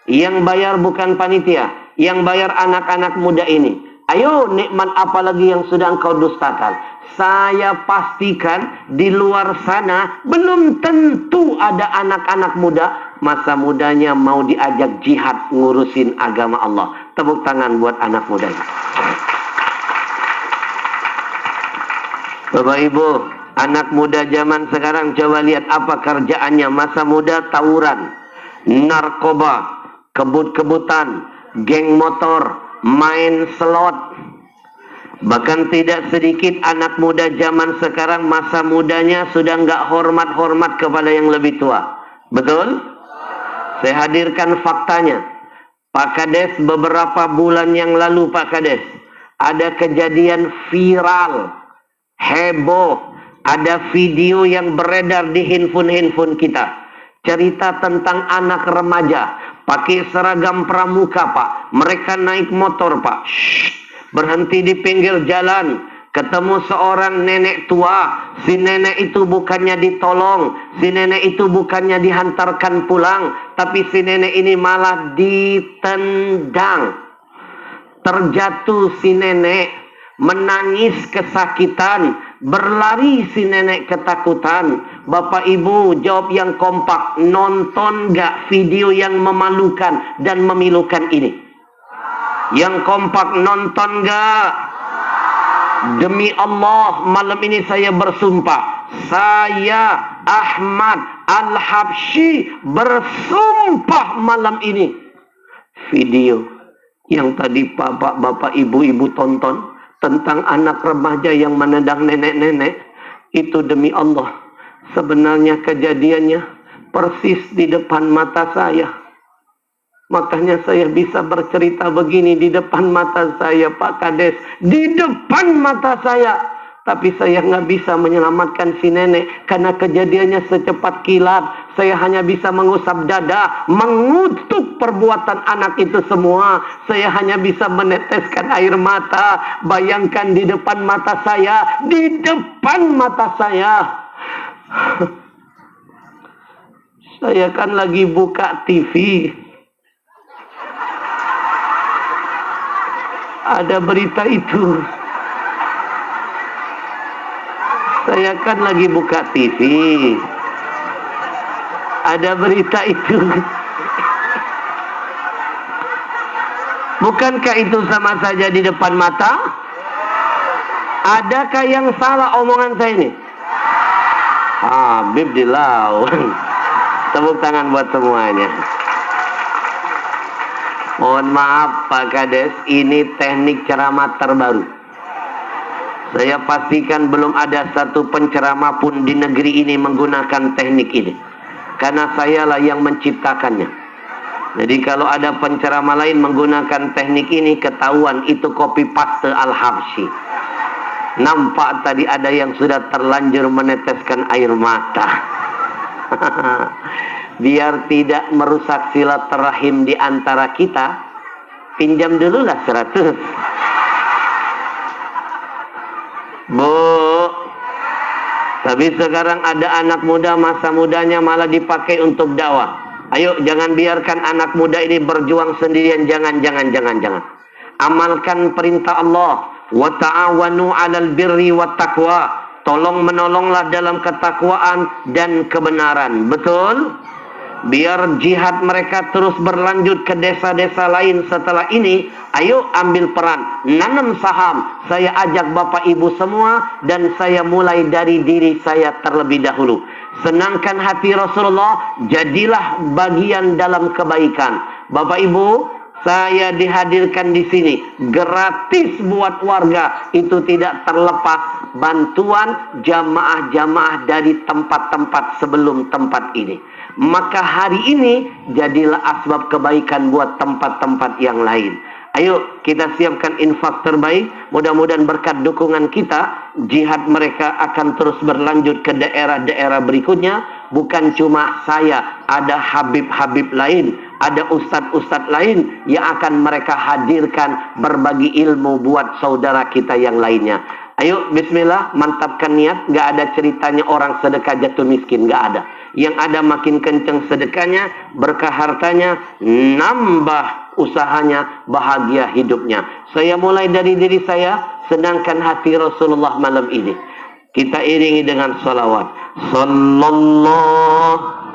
[SPEAKER 2] Yang bayar bukan panitia, yang bayar anak-anak muda ini. Ayo, nikmat apa lagi yang sudah engkau dustakan? Saya pastikan di luar sana belum tentu ada anak-anak muda masa mudanya mau diajak jihad ngurusin agama Allah. Tepuk tangan buat anak muda. Bapak Ibu, anak muda zaman sekarang coba lihat apa kerjaannya. Masa muda tawuran, narkoba, kebut-kebutan, geng motor, main slot. Bahkan tidak sedikit anak muda zaman sekarang masa mudanya sudah nggak hormat-hormat kepada yang lebih tua. Betul? Saya hadirkan faktanya. Pak Kades, beberapa bulan yang lalu Pak Kades, ada kejadian viral, heboh, ada video yang beredar di handphone kita. Cerita tentang anak remaja pakai seragam pramuka Pak. Mereka naik motor Pak. Berhenti di pinggir jalan. Ketemu seorang nenek tua. Si nenek itu bukannya ditolong. Si nenek itu bukannya dihantarkan pulang. Tapi si nenek ini malah ditendang. Terjatuh si nenek. Menangis kesakitan. Berlari si nenek ketakutan. Bapak Ibu jawab yang kompak. Nonton gak video yang memalukan dan memilukan ini? Yang kompak nonton gak? Demi Allah malam ini saya bersumpah. Saya Ahmad Al-Habsyi bersumpah malam ini. Video yang tadi bapak-bapak ibu-ibu tonton tentang anak remaja yang menendang nenek-nenek, itu demi Allah sebenarnya kejadiannya persis di depan mata saya. Makanya saya bisa bercerita begini di depan mata saya Pak Kades, di depan mata saya. Tapi saya nggak bisa menyelamatkan si nenek karena kejadiannya secepat kilat. Saya hanya bisa mengusap dada, mengutuk perbuatan anak itu semua. Saya hanya bisa meneteskan air mata. Bayangkan di depan mata saya, di depan mata saya. Saya kan lagi buka TV. Ada berita itu. Saya kan lagi buka TV. Ada berita itu. Bukankah itu sama saja di depan mata? Adakah yang salah omongan saya ini? Habib dilawan. Tepuk tangan buat semuanya. Mohon maaf Pak Kades, ini teknik ceramah terbaru. Saya pastikan belum ada satu penceramah pun di negeri ini menggunakan teknik ini. Karena sayalah yang menciptakannya. Jadi kalau ada penceramah lain menggunakan teknik ini, ketahuan itu copy paste Al-Habsyi. Nampak tadi ada yang sudah terlanjur meneteskan air mata. Biar tidak merusak silaturahim di antara kita, pinjam dululah 100. Bu, tapi sekarang ada anak muda, masa mudanya malah dipakai untuk dakwah. Ayo, jangan biarkan anak muda ini berjuang sendirian. Jangan. Amalkan perintah Allah. Wa ta'awanu 'alal birri wat taqwa. Tolong menolonglah dalam ketakwaan dan kebenaran. Betul? Biar jihad mereka terus berlanjut ke desa-desa lain setelah ini. Ayo ambil peran, nanam saham. Saya ajak Bapak Ibu semua, dan saya mulai dari diri saya terlebih dahulu. Senangkan hati Rasulullah, jadilah bagian dalam kebaikan. Bapak Ibu, saya dihadirkan di sini gratis buat warga. Itu tidak terlepas bantuan jamaah-jamaah dari tempat-tempat sebelum tempat ini. Maka hari ini jadilah asbab kebaikan buat tempat-tempat yang lain. Ayo kita siapkan infak terbaik. Mudah-mudahan berkat dukungan kita, jihad mereka akan terus berlanjut ke daerah-daerah berikutnya. Bukan cuma saya, ada habib-habib lain, ada ustadz-ustadz lain yang akan mereka hadirkan berbagi ilmu buat saudara kita yang lainnya. Ayo bismillah, mantapkan niat. Gak ada ceritanya orang sedekah jatuh miskin, gak ada. Yang ada makin kenceng sedekahnya, berkah hartanya, nambah usahanya, bahagia hidupnya. Saya mulai dari diri saya, senangkan hati Rasulullah malam ini. Kita iringi dengan salawat. Sallallahu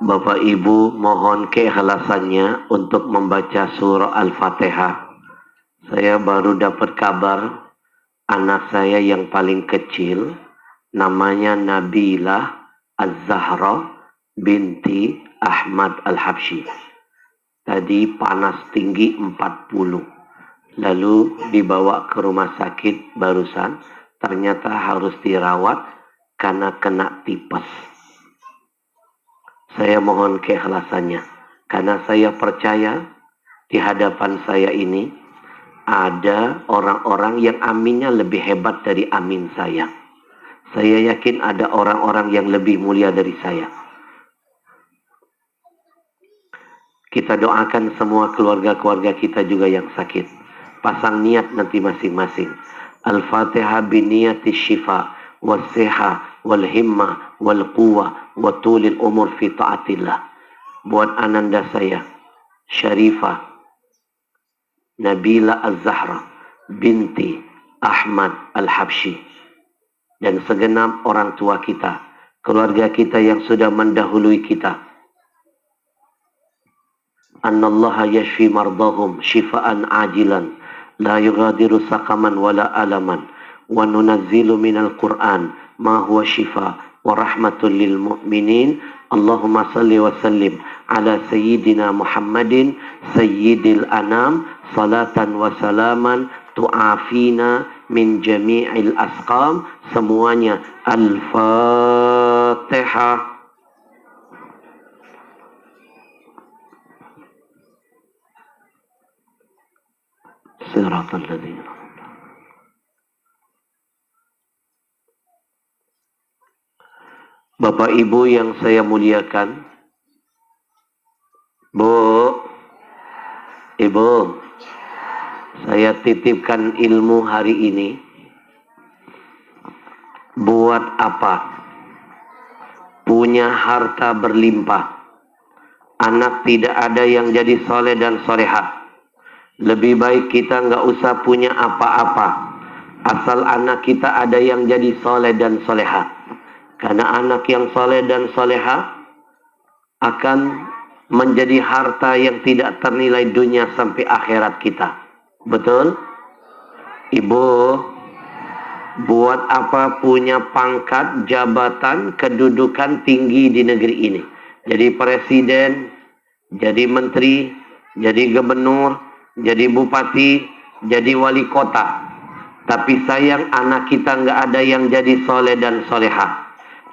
[SPEAKER 2] Bapak Ibu, mohon keikhlasannya untuk membaca surah Al-Fatihah. Saya baru dapat kabar anak saya yang paling kecil, namanya Nabilah Az-Zahra binti Ahmad Al-Habsyi. Tadi panas tinggi 40. Lalu dibawa ke rumah sakit barusan. Ternyata harus dirawat karena kena tipes. Saya mohon keikhlasannya, karena saya percaya di hadapan saya ini ada orang-orang yang aminnya lebih hebat dari amin saya. Saya yakin ada orang-orang yang lebih mulia dari saya. Kita doakan semua keluarga-keluarga kita juga yang sakit. Pasang niat nanti masing-masing. Al-Fatihah biniyati syifa was-siha wal-himmah wal-quwah wa tulil umur fi ta'atillah. Buat ananda saya, Syarifah Nabila Az-Zahra binti Ahmad Al-Habsyi, dan segenap orang tua kita, keluarga kita yang sudah mendahului kita. Annallaha yashfi mardahum shifaan ajilan la yughadiru saqaman wala alaman wa nunazzilu minal Qur'an ma huwa shifa wa rahmatul lil mu'minin. Allahumma salli wa sallim ala sayyidina Muhammadin sayyidil anam salatan wa salaman tu'afina min jami'il asqam. Semuanya Al-Fatihah. Siratal ladzina. Bapak Ibu yang saya muliakan, Bu, Ibu, saya titipkan ilmu hari ini. Buat apa? Punya harta berlimpah, anak tidak ada yang jadi soleh dan solehah. Lebih baik kita nggak usah punya apa-apa, asal anak kita ada yang jadi soleh dan solehah. Karena anak yang soleh dan solehah akan menjadi harta yang tidak ternilai dunia sampai akhirat kita. Betul? Ibu, buat apa punya pangkat, jabatan, kedudukan tinggi di negeri ini? Jadi presiden, jadi menteri, jadi gubernur, jadi bupati, jadi wali kota. Tapi sayang anak kita nggak ada yang jadi soleh dan solehah.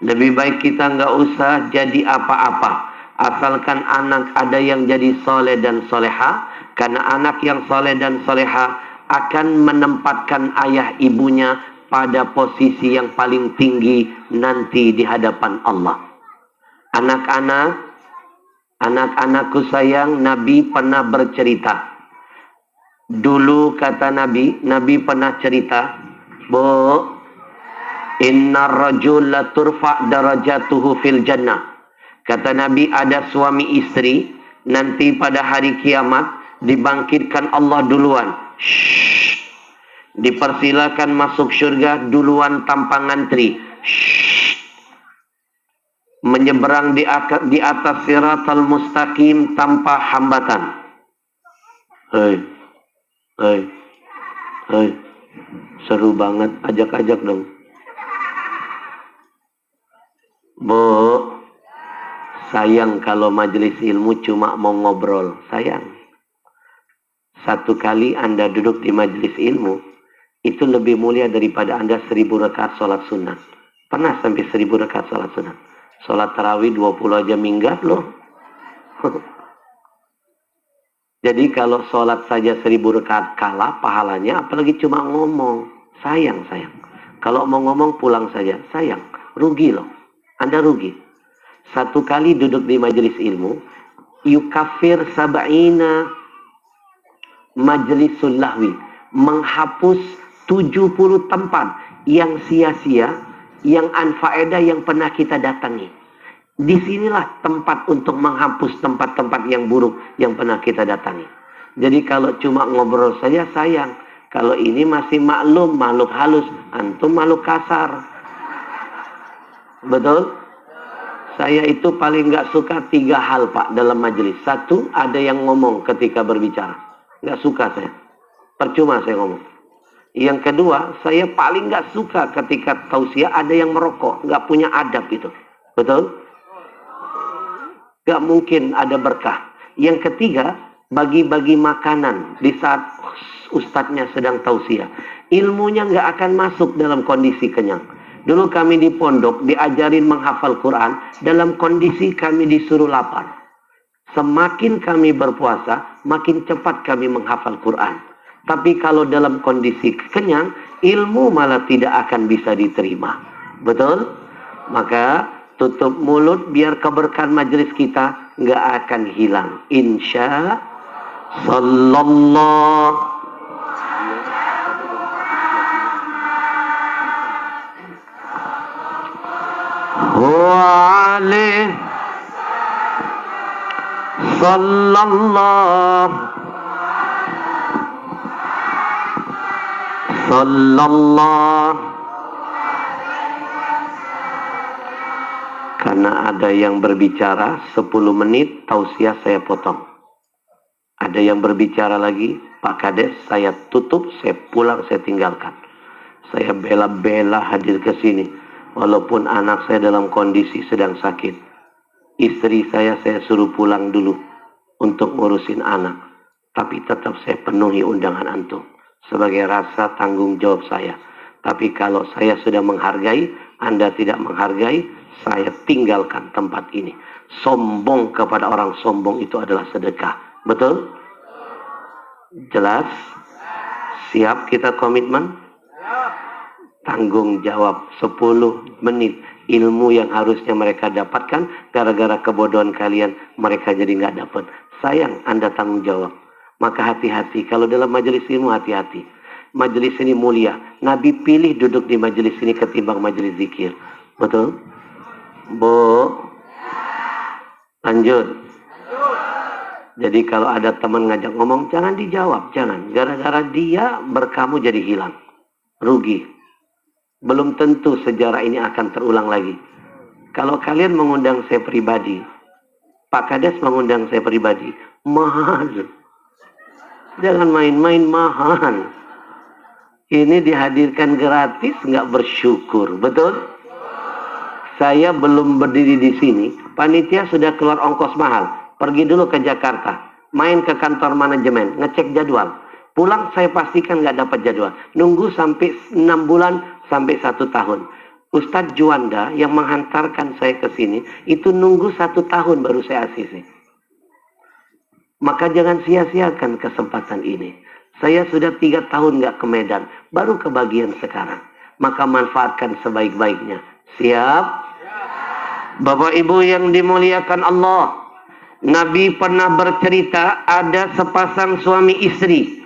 [SPEAKER 2] Lebih baik kita nggak usah jadi apa-apa, asalkan anak ada yang jadi soleh dan solehah. Karena anak yang soleh dan solehah akan menempatkan ayah ibunya pada posisi yang paling tinggi nanti di hadapan Allah. Anak-anakku sayang, Nabi pernah bercerita. Dulu kata Nabi pernah cerita, Bu, innar rajul la turfa darajatuhu fil jannah. Kata Nabi, ada suami istri nanti pada hari kiamat dibangkitkan Allah duluan. Dipersilakan masuk surga duluan tanpa ngantri. Menyeberang di atas siratal mustaqim tanpa hambatan. Hei. Seru banget, ajak-ajak dong. Bu, sayang kalau majelis ilmu cuma mau ngobrol, sayang. Satu kali Anda duduk di majelis ilmu, itu lebih mulia daripada Anda 1000 rakaat sholat sunat. Pernah sampai 1000 rakaat sholat sunat? Sholat tarawih 20 aja minggat loh. Jadi kalau sholat saja 1000 rakaat kalah pahalanya, apalagi cuma ngomong. Sayang. Kalau mau ngomong pulang saja, sayang. Rugi loh. Anda rugi. Satu kali duduk di majelis ilmu, yukafir sab'ina majlisul lahwi. Menghapus 70 tempat yang sia-sia, yang anfaedah yang pernah kita datangi. Disinilah tempat untuk menghapus tempat-tempat yang buruk yang pernah kita datangi. Jadi kalau cuma ngobrol saja sayang. Kalau ini masih maklum, makhluk halus, antum makhluk kasar. Betul? Saya itu paling nggak suka 3 hal Pak dalam majelis. 1, ada yang ngomong ketika berbicara. Nggak suka saya. Percuma saya ngomong. Yang kedua, saya paling nggak suka ketika tausiah ada yang merokok. Nggak punya adab itu. Betul? Gak mungkin ada berkah. Yang ketiga, bagi-bagi makanan di saat ustadznya sedang tausiah. Ilmunya gak akan masuk dalam kondisi kenyang. Dulu kami di pondok diajarin menghafal Quran dalam kondisi kami disuruh lapar. Semakin kami berpuasa, makin cepat kami menghafal Quran. Tapi kalau dalam kondisi kenyang, ilmu malah tidak akan bisa diterima. Betul? Maka tutup mulut biar keberkahan majelis kita nggak akan hilang. Insya Allah. Sallallahu. Karena ada yang berbicara 10 menit, tausiah saya potong. Ada yang berbicara lagi, Pak Kades, saya tutup, saya pulang, saya tinggalkan. Saya bela-bela hadir ke sini. Walaupun anak saya dalam kondisi sedang sakit. Istri saya suruh pulang dulu untuk ngurusin anak. Tapi tetap saya penuhi undangan antum. Sebagai rasa tanggung jawab saya. Tapi kalau saya sudah menghargai, Anda tidak menghargai, saya tinggalkan tempat ini. Sombong kepada orang sombong itu adalah sedekah. Betul? Jelas? Siap kita komitmen? Tanggung jawab 10 menit ilmu yang harusnya mereka dapatkan, gara-gara kebodohan kalian mereka jadi nggak dapat. Sayang Anda tanggung jawab. Maka hati-hati, kalau dalam majelis ilmu hati-hati. Majelis ini mulia. Nabi pilih duduk di majelis ini ketimbang majelis zikir. Betul? Bu? Lanjut. Jadi kalau ada teman ngajak ngomong, jangan dijawab, jangan. Gara-gara dia berkamu jadi hilang. Rugi. Belum tentu sejarah ini akan terulang lagi. Kalau kalian mengundang saya pribadi, Pak Kades mengundang saya pribadi, mahal. Jangan main-main, mahal. Ini dihadirkan gratis, nggak bersyukur. Betul? Saya belum berdiri di sini, panitia sudah keluar ongkos mahal. Pergi dulu ke Jakarta, main ke kantor manajemen, ngecek jadwal. Pulang saya pastikan nggak dapat jadwal. Nunggu sampai 6 bulan sampai 1 tahun. Ustadz Juanda yang menghantarkan saya ke sini itu nunggu 1 tahun baru saya ACC. Maka jangan sia-siakan kesempatan ini. Saya sudah 3 tahun nggak ke Medan, baru kebagian sekarang. Maka manfaatkan sebaik-baiknya. Siap? Bapak Ibu yang dimuliakan Allah, Nabi pernah bercerita ada sepasang suami istri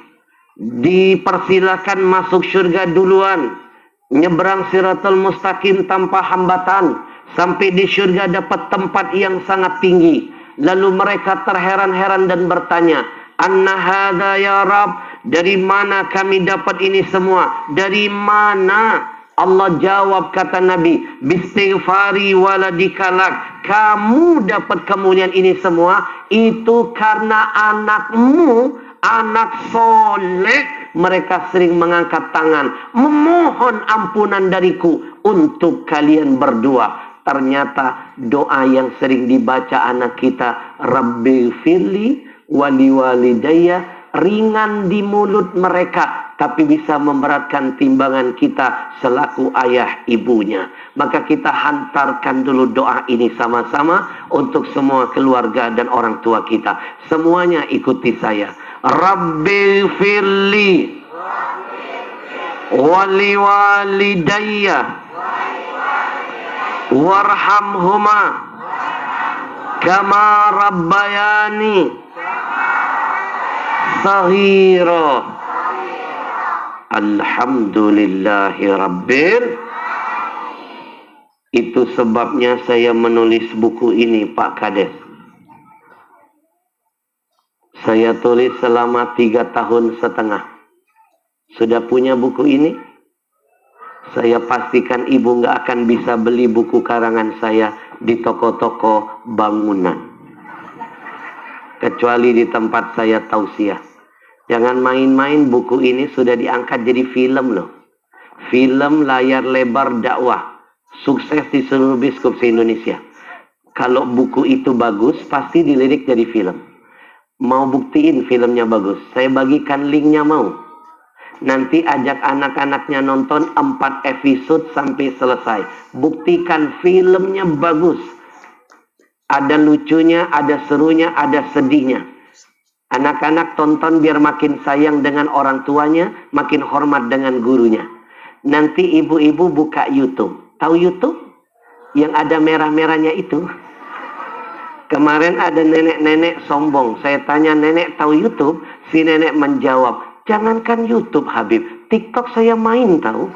[SPEAKER 2] dipersilakan masuk surga duluan, nyebrang Siratul Mustaqim tanpa hambatan, sampai di surga dapat tempat yang sangat tinggi. Lalu mereka terheran-heran dan bertanya, "Anna hadza ya Rabb?" Dari mana kami dapat ini semua? Dari mana? Allah jawab, kata Nabi, "Bistighfari waladikalak." Kamu dapat kemuliaan ini semua itu karena anakmu, anak soleh. Mereka sering mengangkat tangan, memohon ampunan dariku untuk kalian berdua. Ternyata doa yang sering dibaca anak kita, Rabbi firli wali walidayya, ringan di mulut mereka, tapi bisa memberatkan timbangan kita selaku ayah ibunya. Maka kita hantarkan dulu doa ini sama-sama untuk semua keluarga dan orang tua kita. Semuanya ikuti saya. Rabbi firli wali walidayya warhamhuma kama rabbayani saghira. Alhamdulillahi Rabbil. Itu sebabnya saya menulis buku ini, Pak Kades. Saya tulis selama 3,5 tahun. Sudah punya buku ini? Saya pastikan ibu nggak akan bisa beli buku karangan saya di toko-toko bangunan, kecuali di tempat saya tausiah. Jangan main-main, buku ini sudah diangkat jadi film loh. Film layar lebar dakwah. Sukses di seluruh biskup se-Indonesia. Kalau buku itu bagus, pasti dilirik jadi film. Mau buktiin filmnya bagus, saya bagikan linknya mau. Nanti ajak anak-anaknya nonton 4 episode sampai selesai. Buktikan filmnya bagus. Ada lucunya, ada serunya, ada sedihnya. Anak-anak tonton biar makin sayang dengan orang tuanya, makin hormat dengan gurunya. Nanti ibu-ibu buka YouTube. Tahu YouTube? Yang ada merah-merahnya itu. Kemarin ada nenek-nenek sombong. Saya tanya, "Nenek tahu YouTube?" Si nenek menjawab, "Jangankan YouTube Habib, TikTok saya main tahu."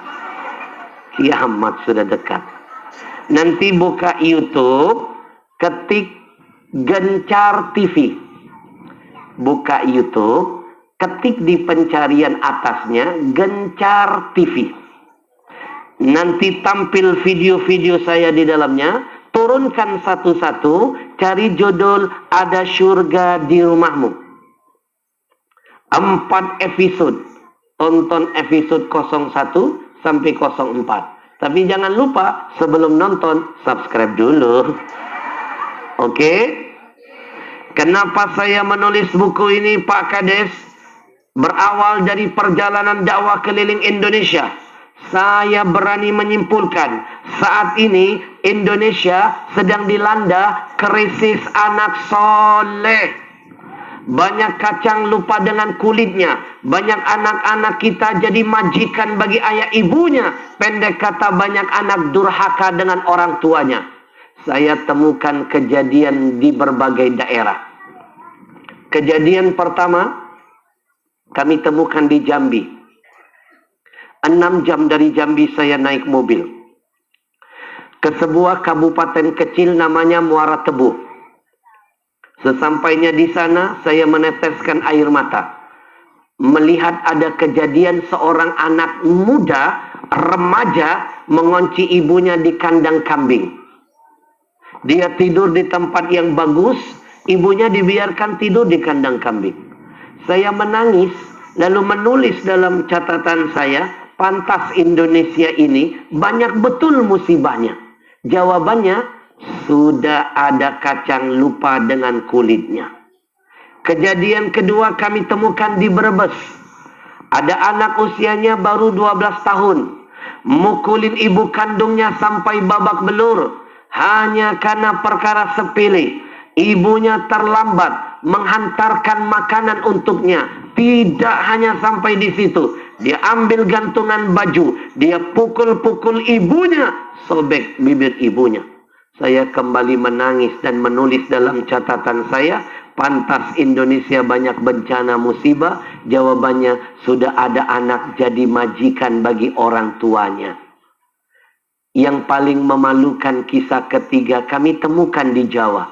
[SPEAKER 2] Kiamat sudah dekat. Nanti buka YouTube, ketik Gencar TV. Buka YouTube, ketik di pencarian atasnya Gencar TV. Nanti tampil video-video saya di dalamnya. Turunkan satu-satu, cari judul Ada Surga di Rumahmu. 4 episode. Tonton episode 01 sampai 04. Tapi jangan lupa sebelum nonton subscribe dulu. Oke? Kenapa saya menulis buku ini, Pak Kades? Berawal dari perjalanan dakwah keliling Indonesia. Saya berani menyimpulkan saat ini Indonesia sedang dilanda krisis anak soleh. Banyak kacang lupa dengan kulitnya. Banyak anak-anak kita jadi majikan bagi ayah ibunya. Pendek kata, banyak anak durhaka dengan orang tuanya. Saya temukan kejadian di berbagai daerah. Kejadian pertama kami temukan di Jambi. 6 jam dari Jambi saya naik mobil ke sebuah kabupaten kecil namanya Muara Tebu. Sesampainya di sana, saya meneteskan air mata. Melihat ada kejadian seorang anak muda, remaja, mengunci ibunya di kandang kambing. Dia tidur di tempat yang bagus, ibunya dibiarkan tidur di kandang kambing. Saya menangis, lalu menulis dalam catatan saya, pantas Indonesia ini banyak betul musibahnya. Jawabannya, sudah ada kacang lupa dengan kulitnya. Kejadian kedua kami temukan di Brebes. Ada anak usianya baru 12 tahun. Mukulin ibu kandungnya sampai babak belur. Hanya karena perkara sepele. Ibunya terlambat menghantarkan makanan untuknya. Tidak hanya sampai di situ. Dia ambil gantungan baju. Dia pukul-pukul ibunya. Sobek bibir ibunya. Saya kembali menangis dan menulis dalam catatan saya, pantas Indonesia banyak bencana musibah. Jawabannya, sudah ada anak jadi majikan bagi orang tuanya. Yang paling memalukan kisah ketiga kami temukan di Jawa.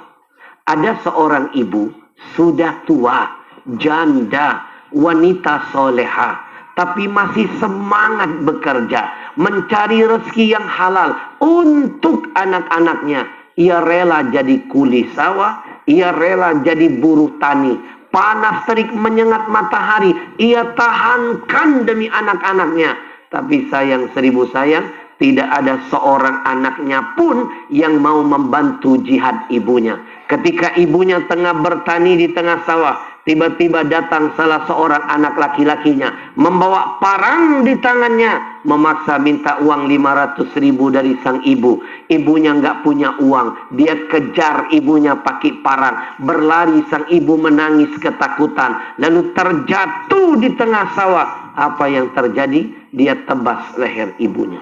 [SPEAKER 2] Ada seorang ibu, sudah tua, janda, wanita soleha, tapi masih semangat bekerja, mencari rezeki yang halal untuk anak-anaknya. Ia rela jadi kuli sawah, ia rela jadi buruh tani. Panas terik menyengat matahari, ia tahankan demi anak-anaknya. Tapi sayang seribu sayang, tidak ada seorang anaknya pun yang mau membantu jihad ibunya. Ketika ibunya tengah bertani di tengah sawah, tiba-tiba datang salah seorang anak laki-lakinya, membawa parang di tangannya, memaksa minta uang 500.000 dari sang ibu. Ibunya nggak punya uang, dia kejar ibunya pakai parang. Berlari sang ibu menangis ketakutan, lalu terjatuh di tengah sawah. Apa yang terjadi? Dia tebas leher ibunya.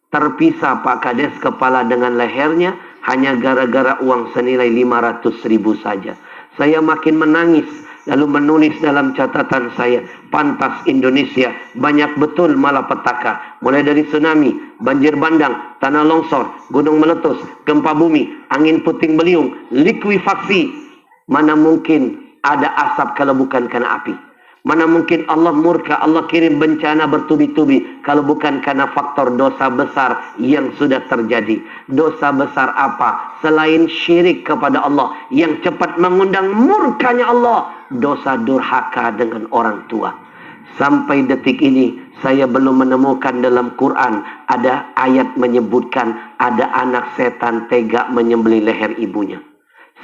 [SPEAKER 2] Terpisah Pak Kades kepala dengan lehernya hanya gara-gara uang senilai 500.000 saja. Saya makin menangis, lalu menulis dalam catatan saya, pantas Indonesia banyak betul malapetaka. Mulai dari tsunami, banjir bandang, tanah longsor, gunung meletus, gempa bumi, angin puting beliung, likuifaksi. Mana mungkin ada asap kalau bukan karena api? Mana mungkin Allah murka, Allah kirim bencana bertubi-tubi kalau bukan karena faktor dosa besar yang sudah terjadi. Dosa besar apa? Selain syirik kepada Allah yang cepat mengundang murkanya Allah. Dosa durhaka dengan orang tua. Sampai detik ini saya belum menemukan dalam Quran ada ayat menyebutkan ada anak setan tega menyembelih leher ibunya.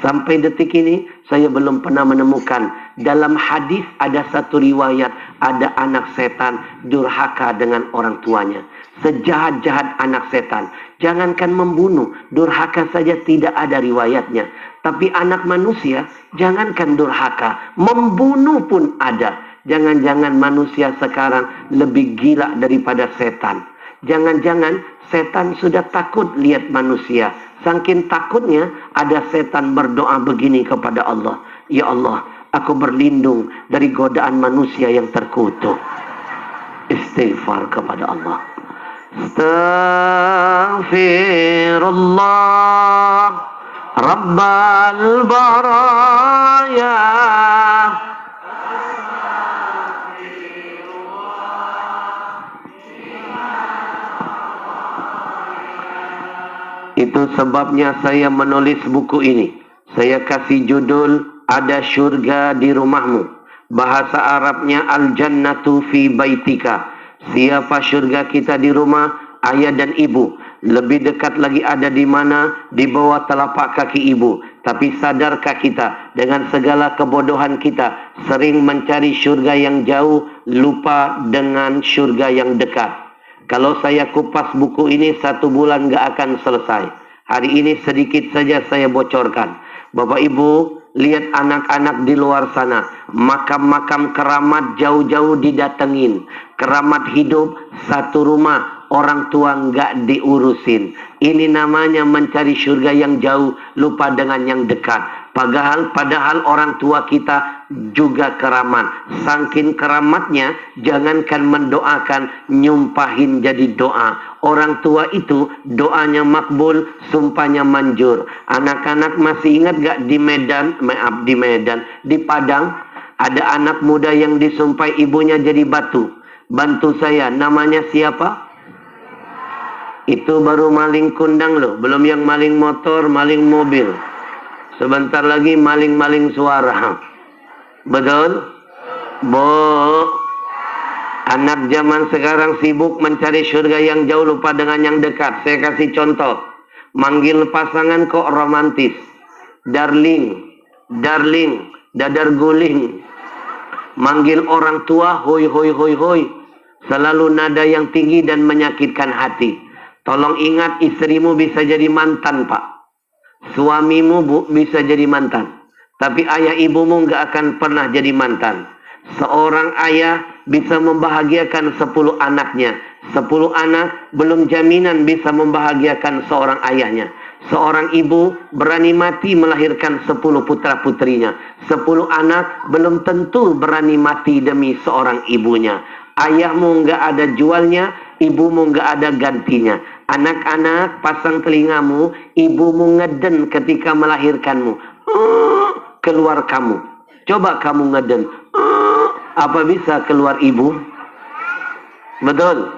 [SPEAKER 2] Sampai detik ini saya belum pernah menemukan dalam hadis ada satu riwayat ada anak setan durhaka dengan orang tuanya. Sejahat-jahat anak setan, jangankan membunuh, durhaka saja tidak ada riwayatnya. Tapi anak manusia, jangankan durhaka, membunuh pun ada. Jangan-jangan manusia sekarang lebih gila daripada setan. Jangan-jangan setan sudah takut lihat manusia. Saking takutnya ada setan berdoa begini kepada Allah. Ya Allah, aku berlindung dari godaan manusia yang terkutuk. Istighfar kepada Allah. Astaghfirullah Rabbal baraya. Itu sebabnya saya menulis buku ini. Saya kasih judul Ada Syurga di Rumahmu. Bahasa Arabnya Al-Jannatu fi Baitika. Siapa syurga kita di rumah? Ayah dan ibu. Lebih dekat lagi ada di mana? Di bawah telapak kaki ibu. Tapi sadarkah kita dengan segala kebodohan kita sering mencari syurga yang jauh, lupa dengan syurga yang dekat. Kalau saya kupas buku ini 1 bulan gak akan selesai. Hari ini sedikit saja saya bocorkan. Bapak Ibu, Lihat anak-anak di luar sana, makam-makam keramat jauh-jauh didatengin. Keramat hidup satu rumah, orang tua nggak diurusin. Ini namanya mencari surga yang jauh, lupa dengan yang dekat. Padahal orang tua kita juga keramat. Saking keramatnya, jangankan mendoakan, nyumpahin jadi doa. Orang tua itu doanya makbul, sumpahnya manjur. Anak-anak masih ingat gak di Padang ada anak muda yang disumpah ibunya jadi batu. Bantu saya, namanya siapa? Itu baru maling kundang loh, belum yang maling motor, maling mobil. Sebentar lagi maling-maling suara. Betul? Anak zaman sekarang sibuk mencari surga yang jauh, lupa dengan yang dekat. Saya kasih contoh. Manggil pasangan kok romantis. Darling, darling, dadar guling. Manggil orang tua, hoi, hoi, hoi, hoi. Selalu nada yang tinggi dan menyakitkan hati. Tolong ingat, istrimu bisa jadi mantan, Pak. Suamimu, Bu, bisa jadi mantan. Tapi ayah ibumu nggak akan pernah jadi mantan. Seorang ayah bisa membahagiakan 10 anaknya. 10 anak belum jaminan bisa membahagiakan seorang ayahnya. Seorang ibu berani mati melahirkan 10 putra-putrinya. 10 anak belum tentu berani mati demi seorang ibunya. Ayahmu nggak ada jualnya, ibumu nggak ada gantinya. Anak-anak, pasang telingamu, ibumu ngeden ketika melahirkanmu. Keluar kamu. Coba kamu ngeden. Apa bisa keluar ibu? Betul.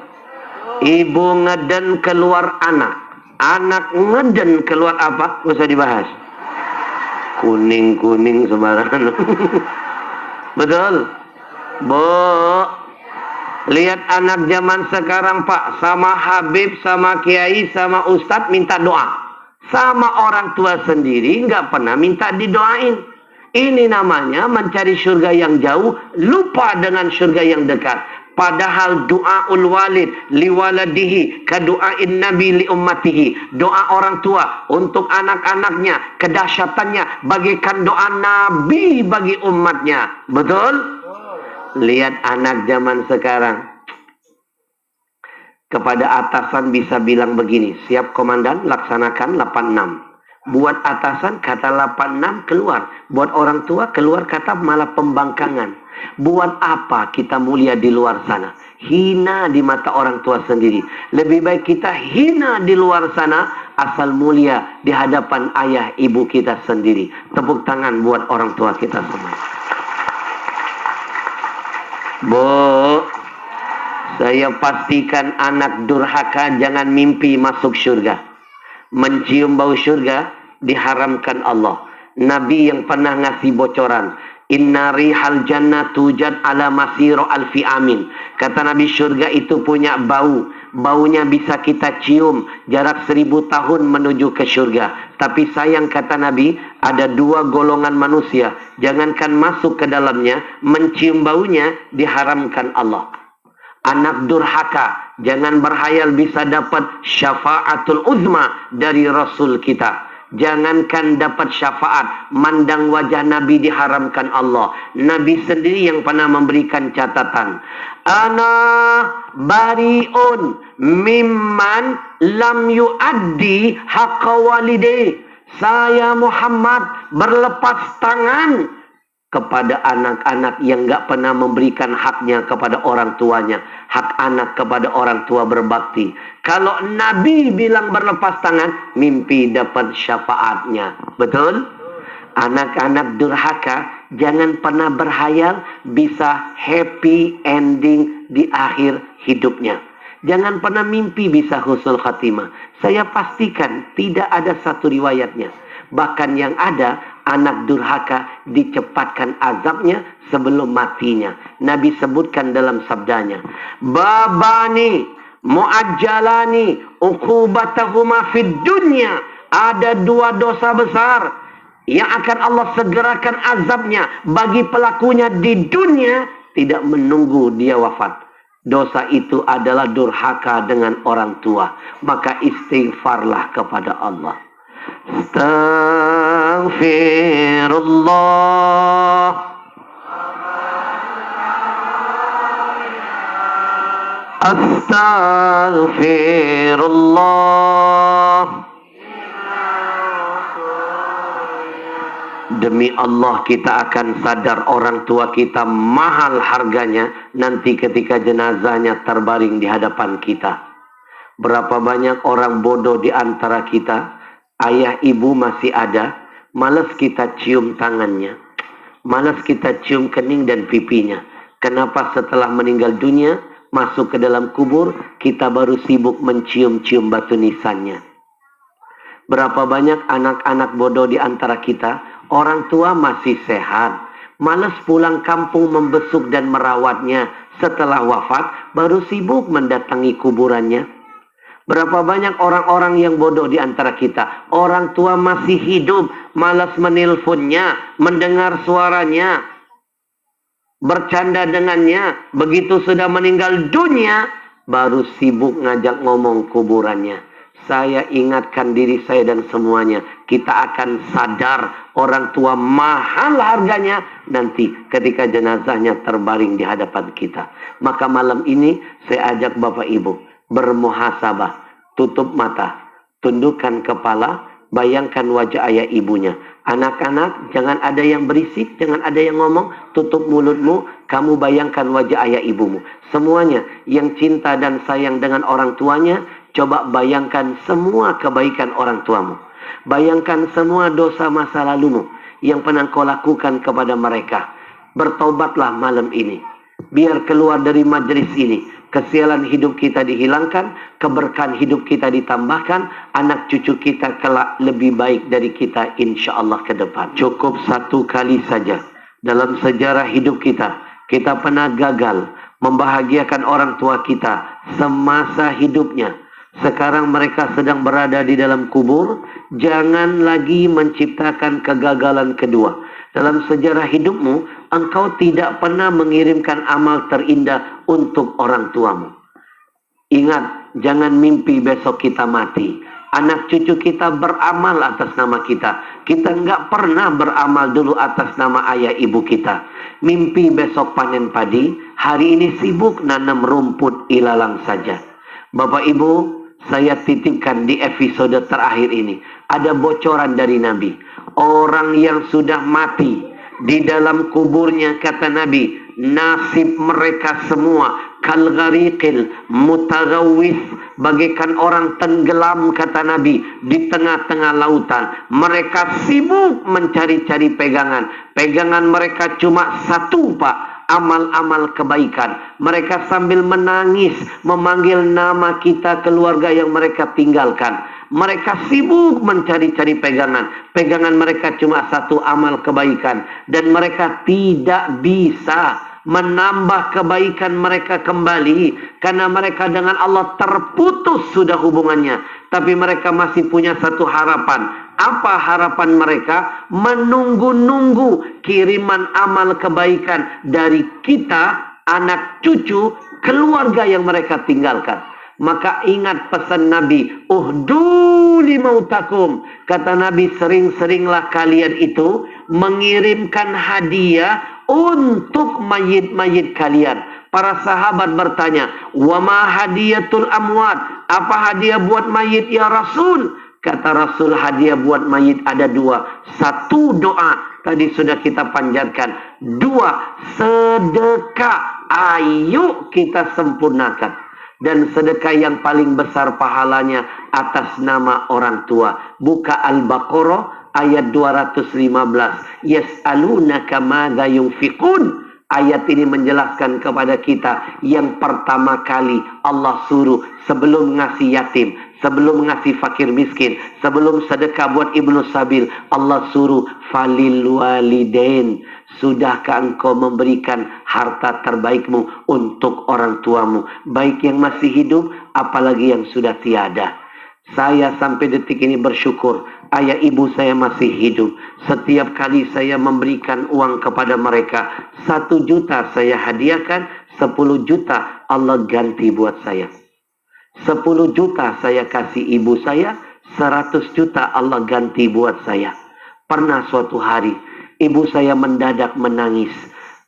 [SPEAKER 2] Ibu ngeden keluar anak. Anak ngeden keluar apa? Nggak usah dibahas. Kuning-kuning sembarangan. Betul. Lihat anak zaman sekarang, Pak. Sama Habib, sama Kiai, sama Ustadz minta doa. Sama orang tua sendiri nggak pernah minta didoain. Ini namanya mencari surga yang jauh, lupa dengan surga yang dekat. Padahal doaul walid liwaladihi kadu'ain nabi li ummatihi. Doa orang tua untuk anak-anaknya, kedahsyatannya bagaikan doa nabi bagi umatnya. Betul? Lihat anak zaman sekarang. Kepada atasan bisa bilang begini, siap komandan, laksanakan 86. Buat atasan kata 86 keluar. Buat orang tua keluar kata malah pembangkangan. Buat apa kita mulia di luar sana? Hina di mata orang tua sendiri. Lebih baik kita hina di luar sana, asal mulia di hadapan ayah ibu kita sendiri. Tepuk tangan buat orang tua kita semua. Saya pastikan anak durhaka jangan mimpi masuk surga. Mencium bau surga diharamkan Allah. Nabi yang pernah ngasih bocoran, inna rihal jannah tujad ala masiro alfi amin. Kata Nabi, surga itu punya bau. Baunya bisa kita cium jarak 1000 tahun menuju ke surga. Tapi sayang, kata Nabi, ada 2 golongan manusia, jangankan masuk ke dalamnya, mencium baunya diharamkan Allah. Anak durhaka, jangan berhayal bisa dapat syafaatul uzma dari Rasul kita. Jangankan dapat syafaat, mandang wajah Nabi diharamkan Allah. Nabi sendiri yang pernah memberikan catatan. Ana bariun mimman lam yuaddi haqqa walidayhi. Saya Muhammad berlepas tangan kepada anak-anak yang gak pernah memberikan haknya kepada orang tuanya. Hak anak kepada orang tua berbakti. Kalau Nabi bilang berlepas tangan, mimpi dapat syafaatnya. Betul? Anak-anak durhaka jangan pernah berhayal bisa happy ending di akhir hidupnya. Jangan pernah mimpi bisa husnul khatimah. Saya pastikan tidak ada satu riwayatnya. Bahkan yang ada, anak durhaka dicepatkan azabnya sebelum matinya. Nabi sebutkan dalam sabdanya, babani muajjalani uqubatahuma fid dunya. Ada 2 dosa besar yang akan Allah segerakan azabnya bagi pelakunya di dunia, tidak menunggu dia wafat. Dosa itu adalah durhaka dengan orang tua. Maka istighfarlah kepada Allah. Astaghfirullah. Astaghfirullah. Demi Allah kita akan sadar orang tua kita mahal harganya nanti ketika jenazahnya terbaring di hadapan kita. Berapa banyak orang bodoh di antara kita, ayah ibu masih ada, malas kita cium tangannya, malas kita cium kening dan pipinya. Kenapa setelah meninggal dunia, masuk ke dalam kubur, kita baru sibuk mencium-cium batu nisannya. Berapa banyak anak-anak bodoh di antara kita, orang tua masih sehat, malas pulang kampung membesuk dan merawatnya. Setelah wafat, baru sibuk mendatangi kuburannya. Berapa banyak orang-orang yang bodoh di antara kita, orang tua masih hidup, malas menelponnya, mendengar suaranya, bercanda dengannya. Begitu sudah meninggal dunia, baru sibuk ngajak ngomong kuburannya. Saya ingatkan diri saya dan semuanya, kita akan sadar orang tua mahal harganya nanti ketika jenazahnya terbaring di hadapan kita. Maka malam ini saya ajak Bapak Ibu bermuhasabah, tutup mata, tundukkan kepala, bayangkan wajah ayah ibunya. Anak-anak, jangan ada yang berisik, jangan ada yang ngomong, tutup mulutmu, kamu bayangkan wajah ayah ibumu. Semuanya yang cinta dan sayang dengan orang tuanya, coba bayangkan semua kebaikan orang tuamu. Bayangkan semua dosa masa lalumu yang pernah kau lakukan kepada mereka. Bertobatlah malam ini. Biar keluar dari majelis ini, kesialan hidup kita dihilangkan, keberkahan hidup kita ditambahkan, anak cucu kita kelak lebih baik dari kita insya Allah ke depan. Cukup satu kali saja dalam sejarah hidup kita, kita pernah gagal membahagiakan orang tua kita semasa hidupnya. Sekarang mereka sedang berada di dalam kubur. Jangan lagi menciptakan kegagalan kedua. Dalam sejarah hidupmu, engkau tidak pernah mengirimkan amal terindah untuk orang tuamu. Ingat, jangan mimpi besok kita mati. Anak cucu kita beramal atas nama kita. Kita nggak pernah beramal dulu atas nama ayah ibu kita. Mimpi besok panen padi, hari ini sibuk nanam rumput ilalang saja. Bapak Ibu, saya titipkan di episode terakhir ini. Ada bocoran dari Nabi. Orang yang sudah mati di dalam kuburnya, kata Nabi, nasib mereka semua kalghariqil mutaghawwis, bagaikan orang tenggelam, kata Nabi, di tengah-tengah lautan. Mereka sibuk mencari-cari pegangan. Pegangan mereka cuma satu, Pak, amal-amal kebaikan. Mereka sambil menangis memanggil nama kita, keluarga yang mereka tinggalkan. Mereka sibuk mencari-cari pegangan. Pegangan mereka cuma satu, amal kebaikan. Dan mereka tidak bisa menambah kebaikan mereka kembali. Karena mereka dengan Allah terputus sudah hubungannya. Tapi mereka masih punya satu harapan. Apa harapan mereka? Menunggu-nunggu kiriman amal kebaikan dari kita, anak cucu, keluarga yang mereka tinggalkan. Maka ingat pesan Nabi, uhdu limautakum. Kata Nabi, sering-seringlah kalian itu mengirimkan hadiah untuk mayit-mayit kalian. Para sahabat bertanya, wa ma hadiyatul amwat? Apa hadiah buat mayit ya Rasul? Kata Rasul, hadiah buat mayit ada dua. Satu, doa, tadi sudah kita panjatkan. Dua, sedekah, ayo kita sempurnakan. Dan sedekah yang paling besar pahalanya atas nama orang tua. Buka Al-Baqarah ayat 215. Yas'alunaka madza yunfiqun. Ayat ini menjelaskan kepada kita yang pertama kali Allah suruh sebelum ngasih yatim, sebelum ngasih fakir miskin, sebelum sedekah buat ibnu sabil, Allah suruh falil walidain. Sudahkah engkau memberikan harta terbaikmu untuk orang tuamu, baik yang masih hidup apalagi yang sudah tiada? Saya sampai detik ini bersyukur ayah ibu saya masih hidup. Setiap kali saya memberikan uang kepada mereka, 1 juta saya hadiahkan, 10 juta Allah ganti buat saya. 10 juta saya kasih ibu saya, 100 juta Allah ganti buat saya. Pernah suatu hari, ibu saya mendadak menangis,